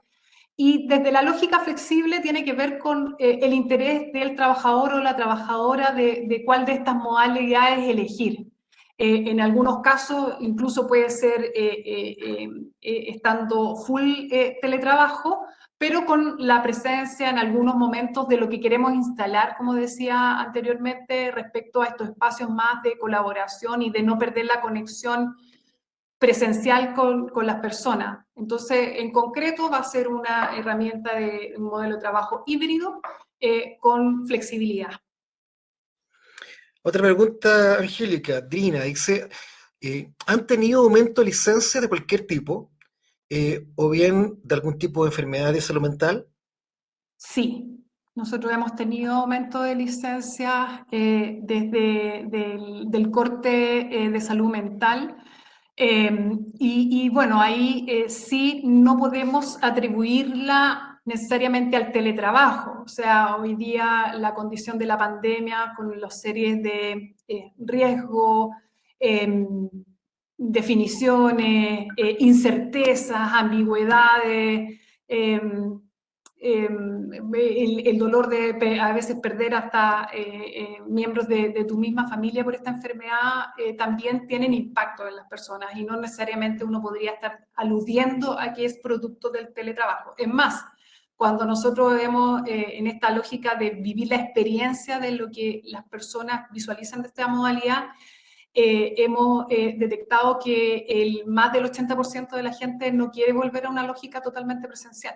Y desde la lógica flexible tiene que ver con el interés del trabajador o la trabajadora de cuál de estas modalidades elegir. En algunos casos incluso puede ser estando full teletrabajo, pero con la presencia en algunos momentos de lo que queremos instalar, como decía anteriormente, respecto a estos espacios más de colaboración y de no perder la conexión presencial con las personas. Entonces, en concreto, va a ser una herramienta de un modelo de trabajo híbrido con flexibilidad. Otra pregunta, Angélica, Drina, dice, ¿han tenido aumento de licencias de cualquier tipo o bien de algún tipo de enfermedad de salud mental? Sí, nosotros hemos tenido aumento de licencias desde del corte de salud mental. Y bueno, ahí sí no podemos atribuirla necesariamente al teletrabajo. O sea, hoy día la condición de la pandemia con las series de riesgo, definiciones, incertezas, ambigüedades, el dolor de a veces perder hasta miembros de tu misma familia por esta enfermedad también tienen impacto en las personas y no necesariamente uno podría estar aludiendo a que es producto del teletrabajo. Es más, cuando nosotros vemos en esta lógica de vivir la experiencia de lo que las personas visualizan de esta modalidad, hemos detectado que más del 80% de la gente no quiere volver a una lógica totalmente presencial.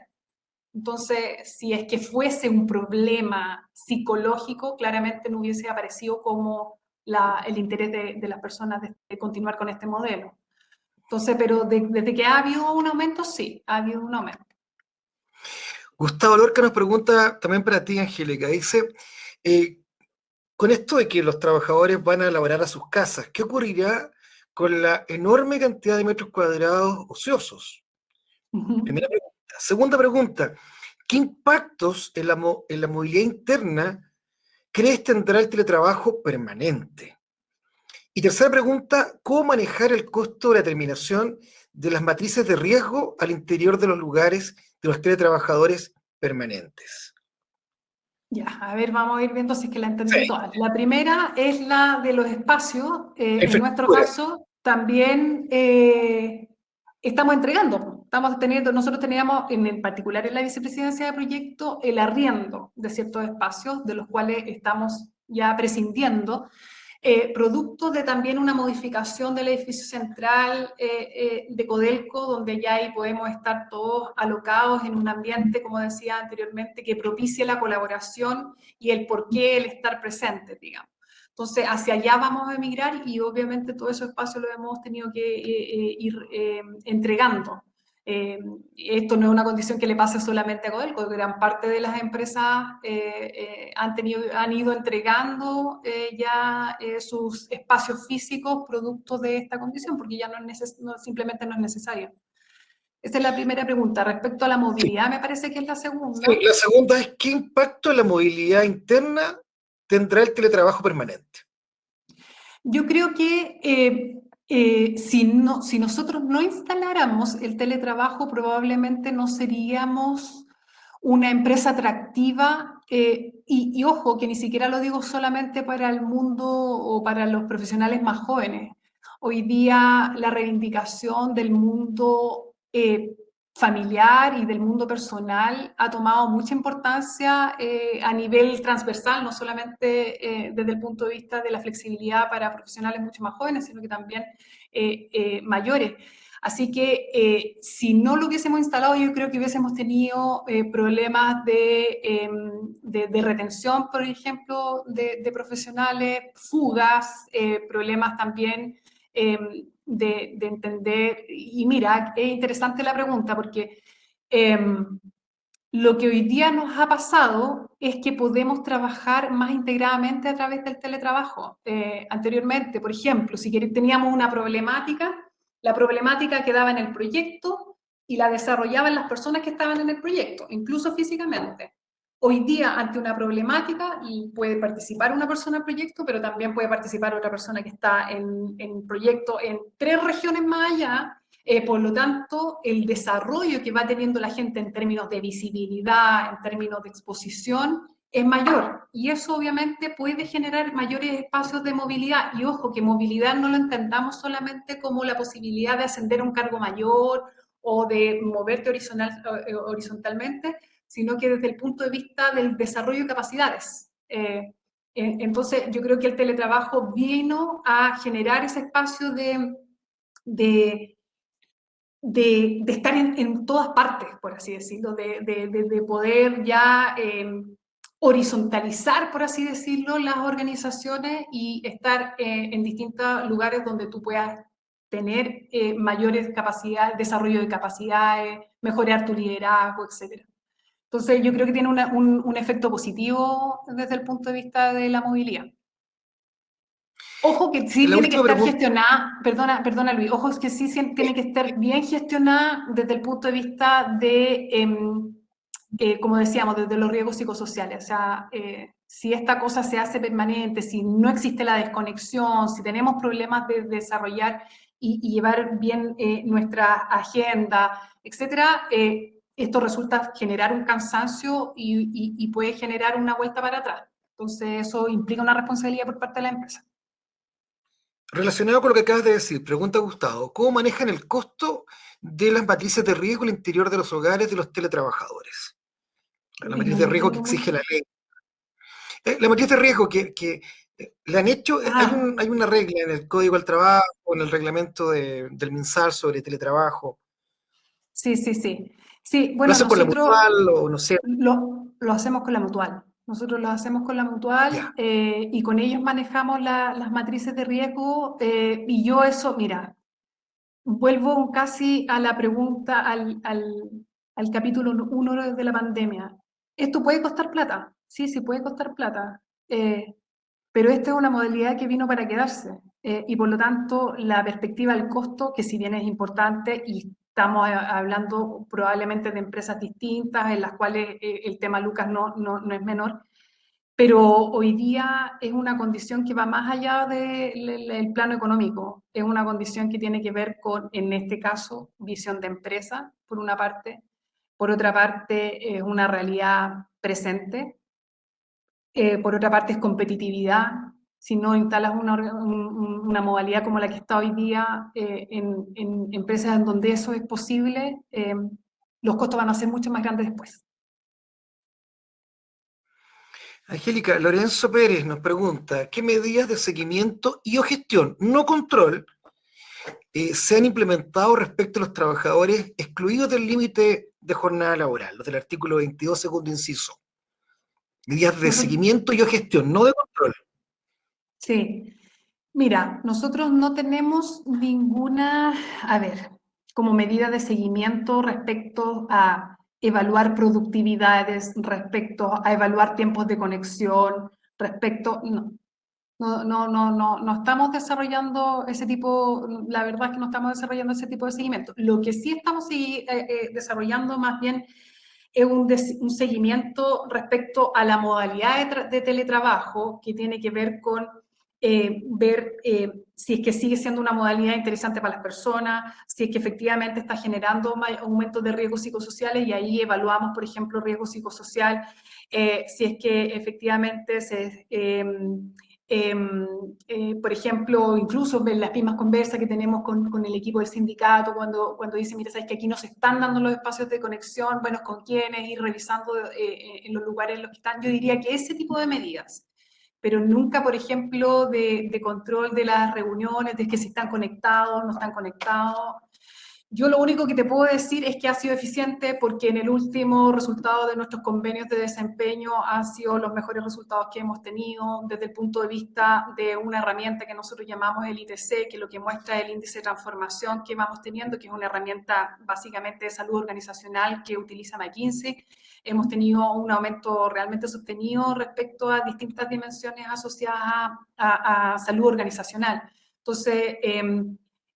Entonces, si es que fuese un problema psicológico, claramente no hubiese aparecido como el interés de las personas de continuar con este modelo. Entonces, pero desde que ha habido un aumento, sí, ha habido un aumento. Gustavo Lorca nos pregunta también para ti, Angélica. Dice, eh, con esto de que los trabajadores van a laborar a sus casas, ¿qué ocurrirá con la enorme cantidad de metros cuadrados ociosos? Primera pregunta. Segunda pregunta, ¿qué impactos en la movilidad interna crees tendrá el teletrabajo permanente? Y tercera pregunta, ¿cómo manejar el costo de la terminación de las matrices de riesgo al interior de los lugares de los teletrabajadores permanentes? Ya, a ver, vamos a ir viendo si es que la Sí, entendí todas. La primera es la de los espacios. En nuestro infraestructura. caso, también estamos entregando. Nosotros teníamos, en particular en la vicepresidencia de proyecto, el arriendo de ciertos espacios, de los cuales estamos ya prescindiendo, producto de también una modificación del edificio central de Codelco, donde ya ahí podemos estar todos alocados en un ambiente, como decía anteriormente, que propicie la colaboración y el porqué el estar presentes, digamos. Entonces, hacia allá vamos a emigrar y obviamente todo ese espacio lo hemos tenido que ir entregando. Esto no es una condición que le pase solamente a Codelco, gran parte de las empresas han ido entregando ya sus espacios físicos producto de esta condición, porque ya simplemente no es necesario. Esa es la primera pregunta. Respecto a la Sí, movilidad, me parece que es la sí, segunda. la segunda es, ¿qué impacto en la movilidad interna tendrá el teletrabajo permanente? Yo creo que Si nosotros no instaláramos el teletrabajo, probablemente no seríamos una empresa atractiva, y ojo, que ni siquiera lo digo solamente para el mundo o para los profesionales más jóvenes. Hoy día la reivindicación del mundo familiar y del mundo personal ha tomado mucha importancia a nivel transversal, no solamente desde el punto de vista de la flexibilidad para profesionales mucho más jóvenes, sino que también mayores. Así que si no lo hubiésemos instalado, yo creo que hubiésemos tenido problemas de retención, por ejemplo, de profesionales, fugas, problemas también de entender. Y mira, es interesante la pregunta porque lo que hoy día nos ha pasado es que podemos trabajar más integradamente a través del teletrabajo. Anteriormente, por ejemplo, si teníamos una problemática, la problemática quedaba en el proyecto y la desarrollaban las personas que estaban en el proyecto, incluso físicamente. Hoy día, ante una problemática, puede participar una persona en el proyecto, pero también puede participar otra persona que está en proyecto en 3 regiones más allá. Por lo tanto, el desarrollo que va teniendo la gente en términos de visibilidad, en términos de exposición, es mayor. Y eso obviamente puede generar mayores espacios de movilidad. Y ojo, que movilidad no lo entendamos solamente como la posibilidad de ascender a un cargo mayor o de moverte horizontalmente, sino que desde el punto de vista del desarrollo de capacidades. Entonces, yo creo que el teletrabajo vino a generar ese espacio de estar en todas partes, por así decirlo, de poder ya horizontalizar, por así decirlo, las organizaciones y estar en distintos lugares donde tú puedas tener mayores capacidades, desarrollo de capacidades, mejorar tu liderazgo, etc. Entonces, yo creo que tiene un efecto positivo desde el punto de vista de la movilidad. Ojo que sí La tiene que última estar pregunta, gestionada, perdona Luis, ojo es que sí tiene que estar bien gestionada desde el punto de vista de, como decíamos, desde los riesgos psicosociales. O sea, si esta cosa se hace permanente, si no existe la desconexión, si tenemos problemas de desarrollar y llevar bien nuestra agenda, etcétera, esto resulta generar un cansancio y puede generar una vuelta para atrás. Entonces, eso implica una responsabilidad por parte de la empresa. relacionado con lo que acabas de decir, pregunta Gustavo, ¿cómo manejan el costo de las matrices de riesgo al interior de los hogares de los teletrabajadores? La Uy, matriz no de lo riesgo que tengo exige muy... la ley. La matriz de riesgo le han hecho, Ah, hay una regla en el Código del Trabajo, en el reglamento del MinSal sobre teletrabajo. sí, sí, sí. Sí, ¿Lo bueno, hacen con la nosotros mutual o no sé? lo hacemos con la mutual. Nosotros lo hacemos con la mutual Ya. y con ellos manejamos las matrices de riesgo y yo eso, mira, vuelvo casi a la pregunta, al capítulo 1 de la pandemia. ¿Esto puede costar plata? Sí, sí puede costar plata. Pero esta es una modalidad que vino para quedarse y por lo tanto la perspectiva del costo, que si bien es importante y estamos hablando probablemente de empresas distintas en las cuales el tema Lucas no es menor, pero hoy día es una condición que va más allá del plano económico, es una condición que tiene que ver con, en este caso, visión de empresa, por una parte, por otra parte es una realidad presente, por otra parte es competitividad. Si no instalas una modalidad como la que está hoy día en empresas en donde eso es posible, los costos van a ser mucho más grandes después. Angélica, Lorenzo Pérez nos pregunta, ¿qué medidas de seguimiento y o gestión, no control, se han implementado respecto a los trabajadores excluidos del límite de jornada laboral, los del artículo 22, segundo inciso? Medidas de Nosotros, seguimiento y o gestión, no de control. sí, mira, nosotros no tenemos ninguna, a ver, como medida de seguimiento respecto a evaluar productividades, respecto a evaluar tiempos de conexión, respecto, no. No estamos desarrollando ese tipo, la verdad es que no estamos desarrollando ese tipo de seguimiento. Lo que sí estamos desarrollando más bien es un seguimiento respecto a la modalidad de teletrabajo que tiene que ver con ver si es que sigue siendo una modalidad interesante para las personas, si es que efectivamente está generando aumentos de riesgos psicosociales, y ahí evaluamos, por ejemplo, riesgo psicosocial, si es que efectivamente por ejemplo, incluso en las mismas conversas que tenemos con el equipo del sindicato, cuando dicen, mira, sabes que aquí no se están dando los espacios de conexión, bueno, con quiénes, ir revisando en los lugares en los que están. Yo diría que ese tipo de medidas, pero nunca, por ejemplo, de control de las reuniones, de que si están conectados, no están conectados. Yo lo único que te puedo decir es que ha sido eficiente, porque en el último resultado de nuestros convenios de desempeño han sido los mejores resultados que hemos tenido desde el punto de vista de una herramienta que nosotros llamamos el ITC, que lo que muestra es el índice de transformación que vamos teniendo, que es una herramienta básicamente de salud organizacional que utiliza McKinsey. Hemos tenido un aumento realmente sostenido respecto a distintas dimensiones asociadas a salud organizacional. Entonces,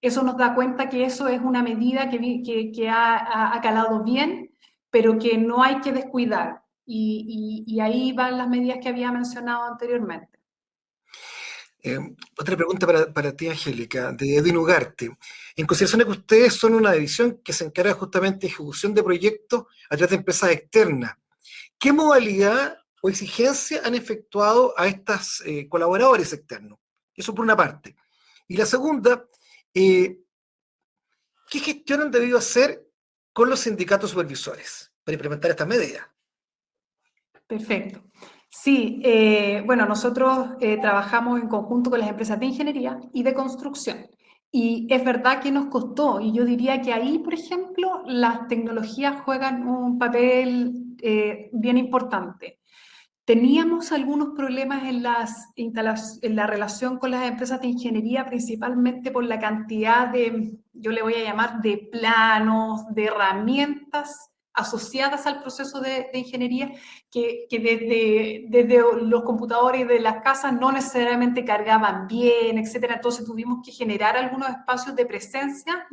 eso nos da cuenta que eso es una medida que ha calado bien, pero que no hay que descuidar. Y ahí van las medidas que había mencionado anteriormente. Otra pregunta para ti, Angélica, de Edwin Ugarte. En consideración de que ustedes son una división que se encarga justamente de ejecución de proyectos a través de empresas externas, ¿qué modalidad o exigencia han efectuado a estos colaboradores externos? Eso por una parte. Y la segunda, ¿qué gestión han debido hacer con los sindicatos supervisores para implementar estas medidas? Perfecto. Sí, bueno, nosotros trabajamos en conjunto con las empresas de ingeniería y de construcción. Y es verdad que nos costó, y yo diría que ahí, por ejemplo, las tecnologías juegan un papel bien importante. Teníamos algunos problemas en la relación con las empresas de ingeniería, principalmente por la cantidad de, yo le voy a llamar, de planos, de herramientas asociadas al proceso de ingeniería, que desde los computadores de las casas no necesariamente cargaban bien, etcétera. Entonces tuvimos que generar algunos espacios de presencia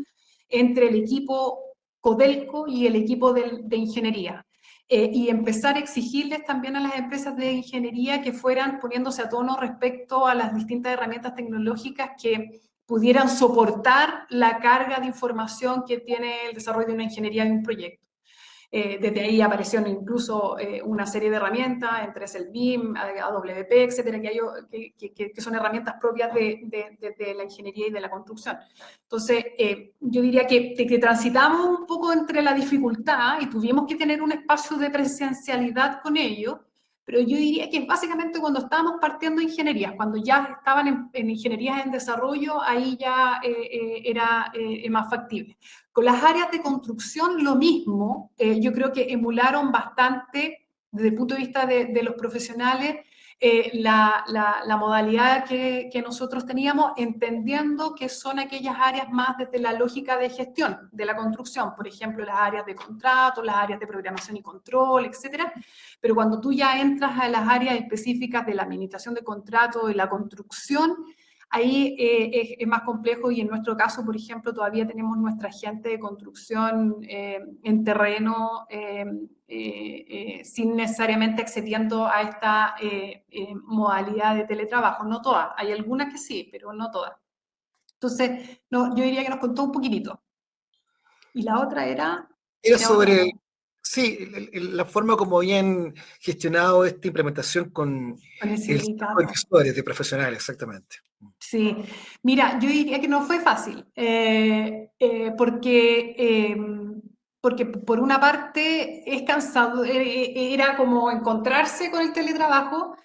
entre el equipo Codelco y el equipo de ingeniería. Y empezar a exigirles también a las empresas de ingeniería que fueran poniéndose a tono respecto a las distintas herramientas tecnológicas que pudieran soportar la carga de información que tiene el desarrollo de una ingeniería de un proyecto. Desde ahí aparecieron incluso una serie de herramientas, entre el BIM, AWP, etcétera, que son herramientas propias de la ingeniería y de la construcción. Entonces, yo diría que transitamos un poco entre la dificultad y tuvimos que tener un espacio de presencialidad con ellos, pero yo diría que básicamente cuando estábamos partiendo de ingenierías, cuando ya estaban en ingenierías en desarrollo, ahí ya era más factible. Con las áreas de construcción lo mismo, yo creo que emularon bastante desde el punto de vista de los profesionales la modalidad que nosotros teníamos, entendiendo que son aquellas áreas más desde la lógica de gestión de la construcción, por ejemplo, las áreas de contrato, las áreas de programación y control, etcétera. Pero cuando tú ya entras a las áreas específicas de la administración de contrato y la construcción, ahí es más complejo, y en nuestro caso, por ejemplo, todavía tenemos nuestra gente de construcción en terreno sin necesariamente accediendo a esta modalidad de teletrabajo. No todas, hay algunas que sí, pero no todas. Entonces, no, yo diría que nos contó un poquitito. Y la otra era... Era la otra, sobre, sí, la forma como habían gestionado esta implementación con con el el sindicato. de profesionales, exactamente. Sí, mira, yo diría que no fue fácil, porque por una parte es cansado, era como encontrarse con el teletrabajo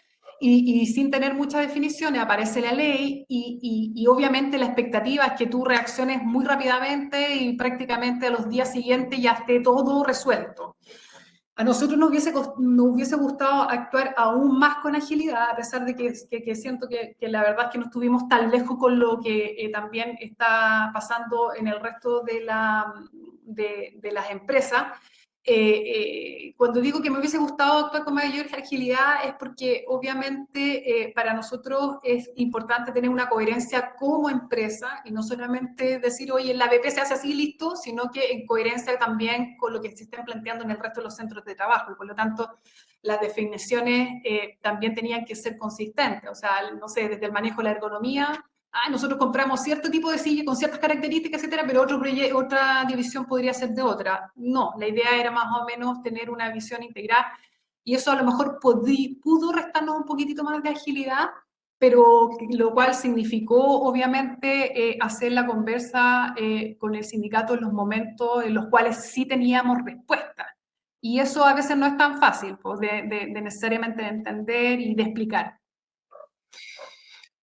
y sin tener muchas definiciones aparece la ley y obviamente la expectativa es que tú reacciones muy rápidamente y prácticamente a los días siguientes ya esté todo resuelto. A nosotros nos hubiese gustado actuar aún más con agilidad, a pesar de que siento que la verdad es que no estuvimos tan lejos con lo que también está pasando en el resto de las empresas. cuando digo que me hubiese gustado actuar con mayor agilidad es porque obviamente para nosotros es importante tener una coherencia como empresa y no solamente decir, oye, en la BP se hace así, listo, sino que en coherencia también con lo que se estén planteando en el resto de los centros de trabajo y por lo tanto las definiciones también tenían que ser consistentes, o sea, no sé, desde el manejo de la ergonomía, nosotros compramos cierto tipo de silla con ciertas características, etcétera, pero otra división podría ser de otra. No, la idea era más o menos tener una visión integral y eso a lo mejor pudo restarnos un poquitito más de agilidad, pero lo cual significó obviamente hacer la conversa con el sindicato en los momentos en los cuales sí teníamos respuesta. Y eso a veces no es tan fácil pues, de necesariamente entender y de explicar.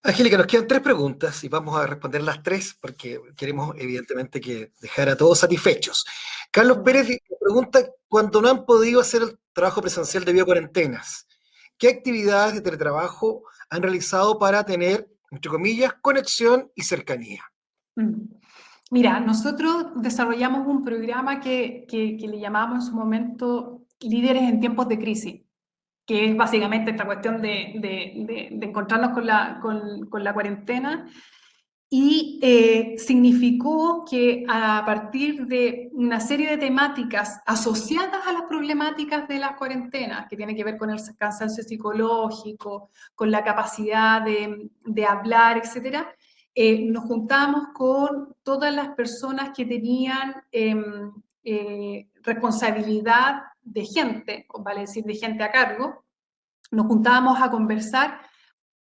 Angélica, nos quedan tres preguntas y vamos a responder las tres porque queremos evidentemente que dejar a todos satisfechos. Carlos Pérez pregunta, cuando no han podido hacer el trabajo presencial debido a cuarentenas, ¿qué actividades de teletrabajo han realizado para tener, entre comillas, conexión y cercanía? Mira, nosotros desarrollamos un programa que le llamamos en su momento Líderes en tiempos de crisis, que es básicamente esta cuestión de encontrarnos con la cuarentena y significó que a partir de una serie de temáticas asociadas a las problemáticas de las cuarentenas, que tiene que ver con el cansancio psicológico, con la capacidad de hablar, etcétera, nos juntamos con todas las personas que tenían responsabilidad de gente, o vale decir de gente a cargo, nos juntábamos a conversar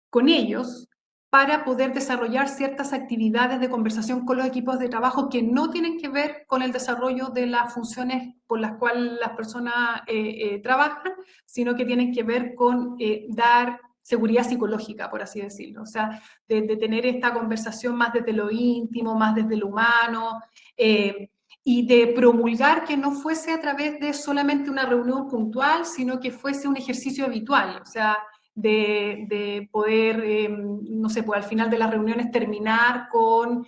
con ellos para poder desarrollar ciertas actividades de conversación con los equipos de trabajo que no tienen que ver con el desarrollo de las funciones por las cuales las personas trabajan, sino que tienen que ver con dar seguridad psicológica, por así decirlo. O sea, de tener esta conversación más desde lo íntimo, más desde lo humano, y de promulgar que no fuese a través de solamente una reunión puntual, sino que fuese un ejercicio habitual. O sea, de poder, no sé, pues al final de las reuniones terminar con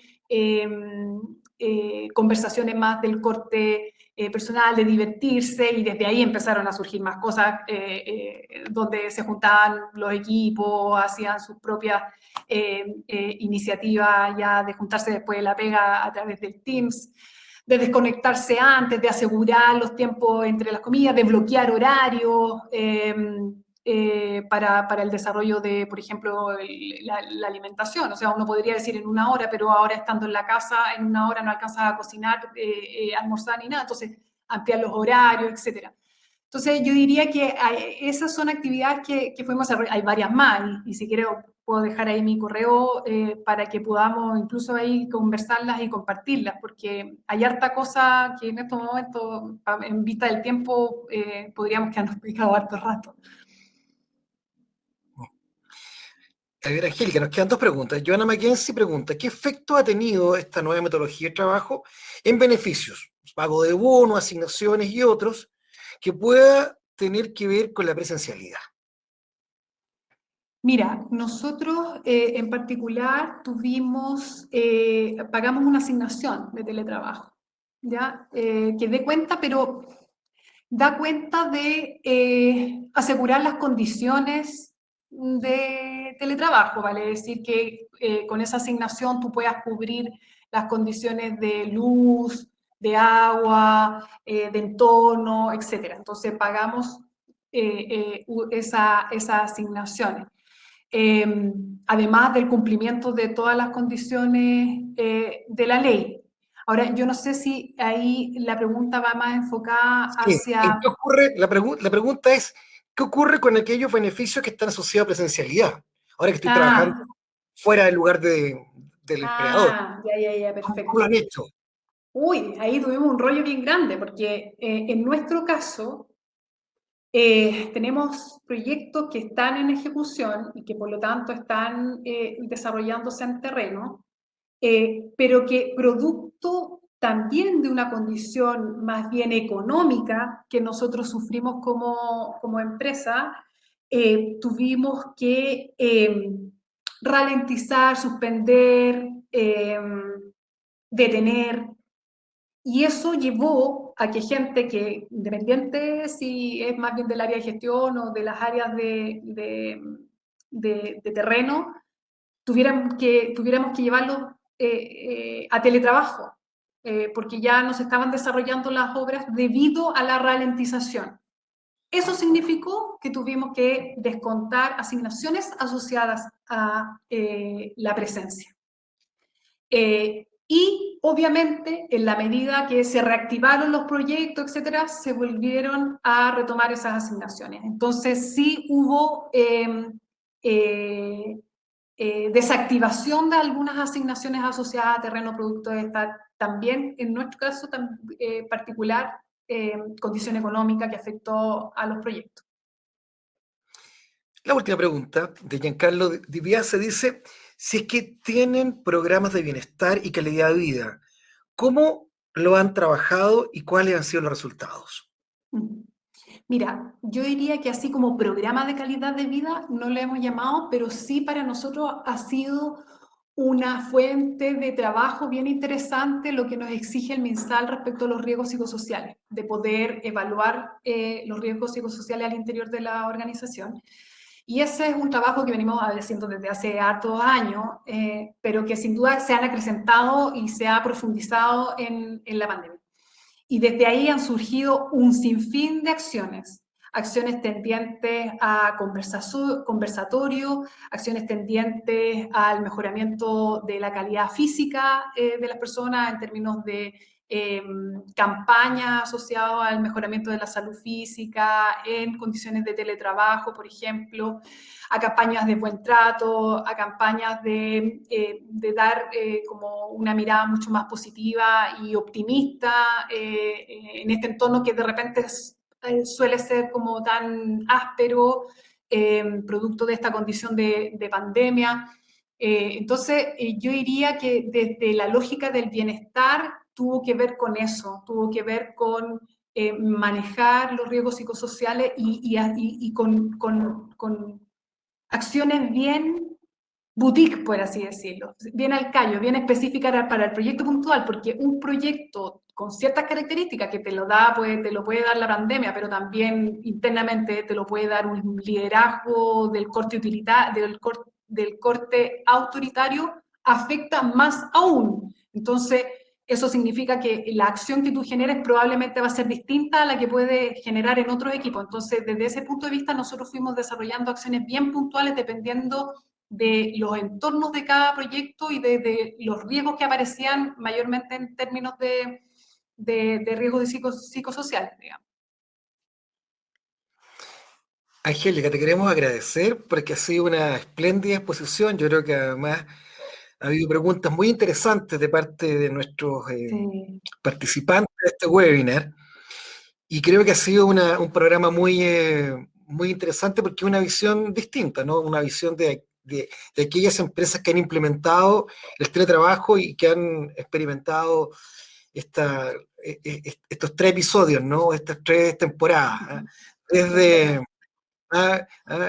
conversaciones más del corte personal, de divertirse, y desde ahí empezaron a surgir más cosas donde se juntaban los equipos, hacían sus propias iniciativas ya de juntarse después de la pega a través del Teams, de desconectarse antes, de asegurar los tiempos entre las comidas, de bloquear horarios, para el desarrollo de, por ejemplo, la alimentación. O sea, uno podría decir en una hora, pero ahora estando en la casa, en una hora no alcanza a cocinar, almorzar ni nada, entonces ampliar los horarios, etcétera. Entonces, yo diría que esas son actividades que fuimos a... Hay varias más, y si quiero puedo dejar ahí mi correo para que podamos incluso ahí conversarlas y compartirlas, porque hay harta cosa que en estos momentos, en vista del tiempo, podríamos quedarnos picados harto rato. A ver, Angélica, nos quedan dos preguntas. Joana Mackenzie pregunta, ¿qué efecto ha tenido esta nueva metodología de trabajo en beneficios, pago de bonos, asignaciones y otros, que pueda tener que ver con la presencialidad? Mira, nosotros en particular pagamos una asignación de teletrabajo, ¿ya? Que dé cuenta, pero da cuenta de asegurar las condiciones de teletrabajo, ¿vale? Es decir, que con esa asignación tú puedas cubrir las condiciones de luz, de agua, de entorno, etcétera. Entonces pagamos esas asignaciones. Además del cumplimiento de todas las condiciones de la ley. Ahora, yo no sé si ahí la pregunta va más enfocada Sí, ¿en hacia... qué ocurre? La pregunta es, ¿qué ocurre con aquellos beneficios que están asociados a presencialidad? Ahora que estoy trabajando Ah, fuera del lugar del empleador. ya, ¿Cómo lo perfecto. han hecho? Uy, ahí tuvimos un rollo bien grande, porque en nuestro caso tenemos proyectos que están en ejecución y que por lo tanto están desarrollándose en terreno, pero que producto también de una condición más bien económica que nosotros sufrimos como empresa, tuvimos que ralentizar, suspender, detener, y eso llevó a que gente que, independiente si es más bien del área de gestión o de las áreas de terreno, tuviéramos que llevarlo a teletrabajo, porque ya no se estaban desarrollando las obras debido a la ralentización. Eso significó que tuvimos que descontar asignaciones asociadas a la presencia. Y obviamente, en la medida que se reactivaron los proyectos, etcétera, se volvieron a retomar esas asignaciones. Entonces, sí hubo desactivación de algunas asignaciones asociadas a terreno producto de esta, también en nuestro caso particular, condición económica que afectó a los proyectos. La última pregunta de Giancarlo Di Biase dice, si es que tienen programas de bienestar y calidad de vida, ¿cómo lo han trabajado y cuáles han sido los resultados? Mira, yo diría que así como programa de calidad de vida no lo hemos llamado, pero sí para nosotros ha sido una fuente de trabajo bien interesante lo que nos exige el MinSal respecto a los riesgos psicosociales, de poder evaluar los riesgos psicosociales al interior de la organización. Y ese es un trabajo que venimos haciendo desde hace hartos años, pero que sin duda se han acrecentado y se ha profundizado en la pandemia. Y desde ahí han surgido un sinfín de acciones. Acciones tendientes a conversatorio, acciones tendientes al mejoramiento de la calidad física de las personas en términos de campañas asociadas al mejoramiento de la salud física en condiciones de teletrabajo, por ejemplo, a campañas de buen trato, a campañas de dar como una mirada mucho más positiva y optimista en este entorno que de repente suele ser como tan áspero, producto de esta condición de pandemia. Entonces, yo diría que desde la lógica del bienestar tuvo que ver con eso, tuvo que ver con manejar los riesgos psicosociales y con acciones bien boutique, por así decirlo, bien al callo, bien específica para el proyecto puntual, porque un proyecto con ciertas características que te lo da, pues, te lo puede dar la pandemia, pero también internamente te lo puede dar un liderazgo del corte del corte autoritario, afecta más aún. Entonces, eso significa que la acción que tú generes probablemente va a ser distinta a la que puede generar en otros equipos. Entonces, desde ese punto de vista, nosotros fuimos desarrollando acciones bien puntuales dependiendo de los entornos de cada proyecto y de los riesgos que aparecían mayormente en términos de riesgos psicosociales, digamos. Angélica, te queremos agradecer porque ha sido una espléndida exposición. Yo creo que además ha habido preguntas muy interesantes de parte de nuestros Sí. participantes de este webinar y creo que ha sido un programa muy interesante porque es una visión distinta, ¿no? Una visión de aquellas empresas que han implementado el teletrabajo y que han experimentado estos 3 episodios, ¿no? Estas 3 temporadas, ¿eh? Desde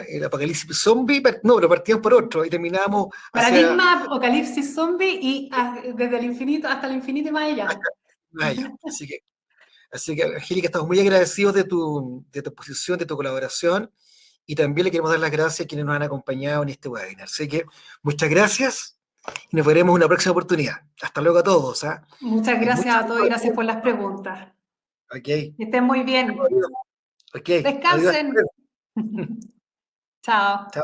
el apocalipsis zombie, no, pero partimos por otro y terminamos hacia Paradigma, apocalipsis zombie y desde el infinito hasta el infinito y más allá. Maya. Así que, Angélica, estamos muy agradecidos de tu exposición, de tu colaboración, y también le queremos dar las gracias a quienes nos han acompañado en este webinar. Así que, muchas gracias y nos veremos en una próxima oportunidad. Hasta luego a todos. Muchas Hay gracias mucho a todos y gracias por las preguntas. Ok, Que estén muy bien. ok, adiós. Descansen. Chao. Chao.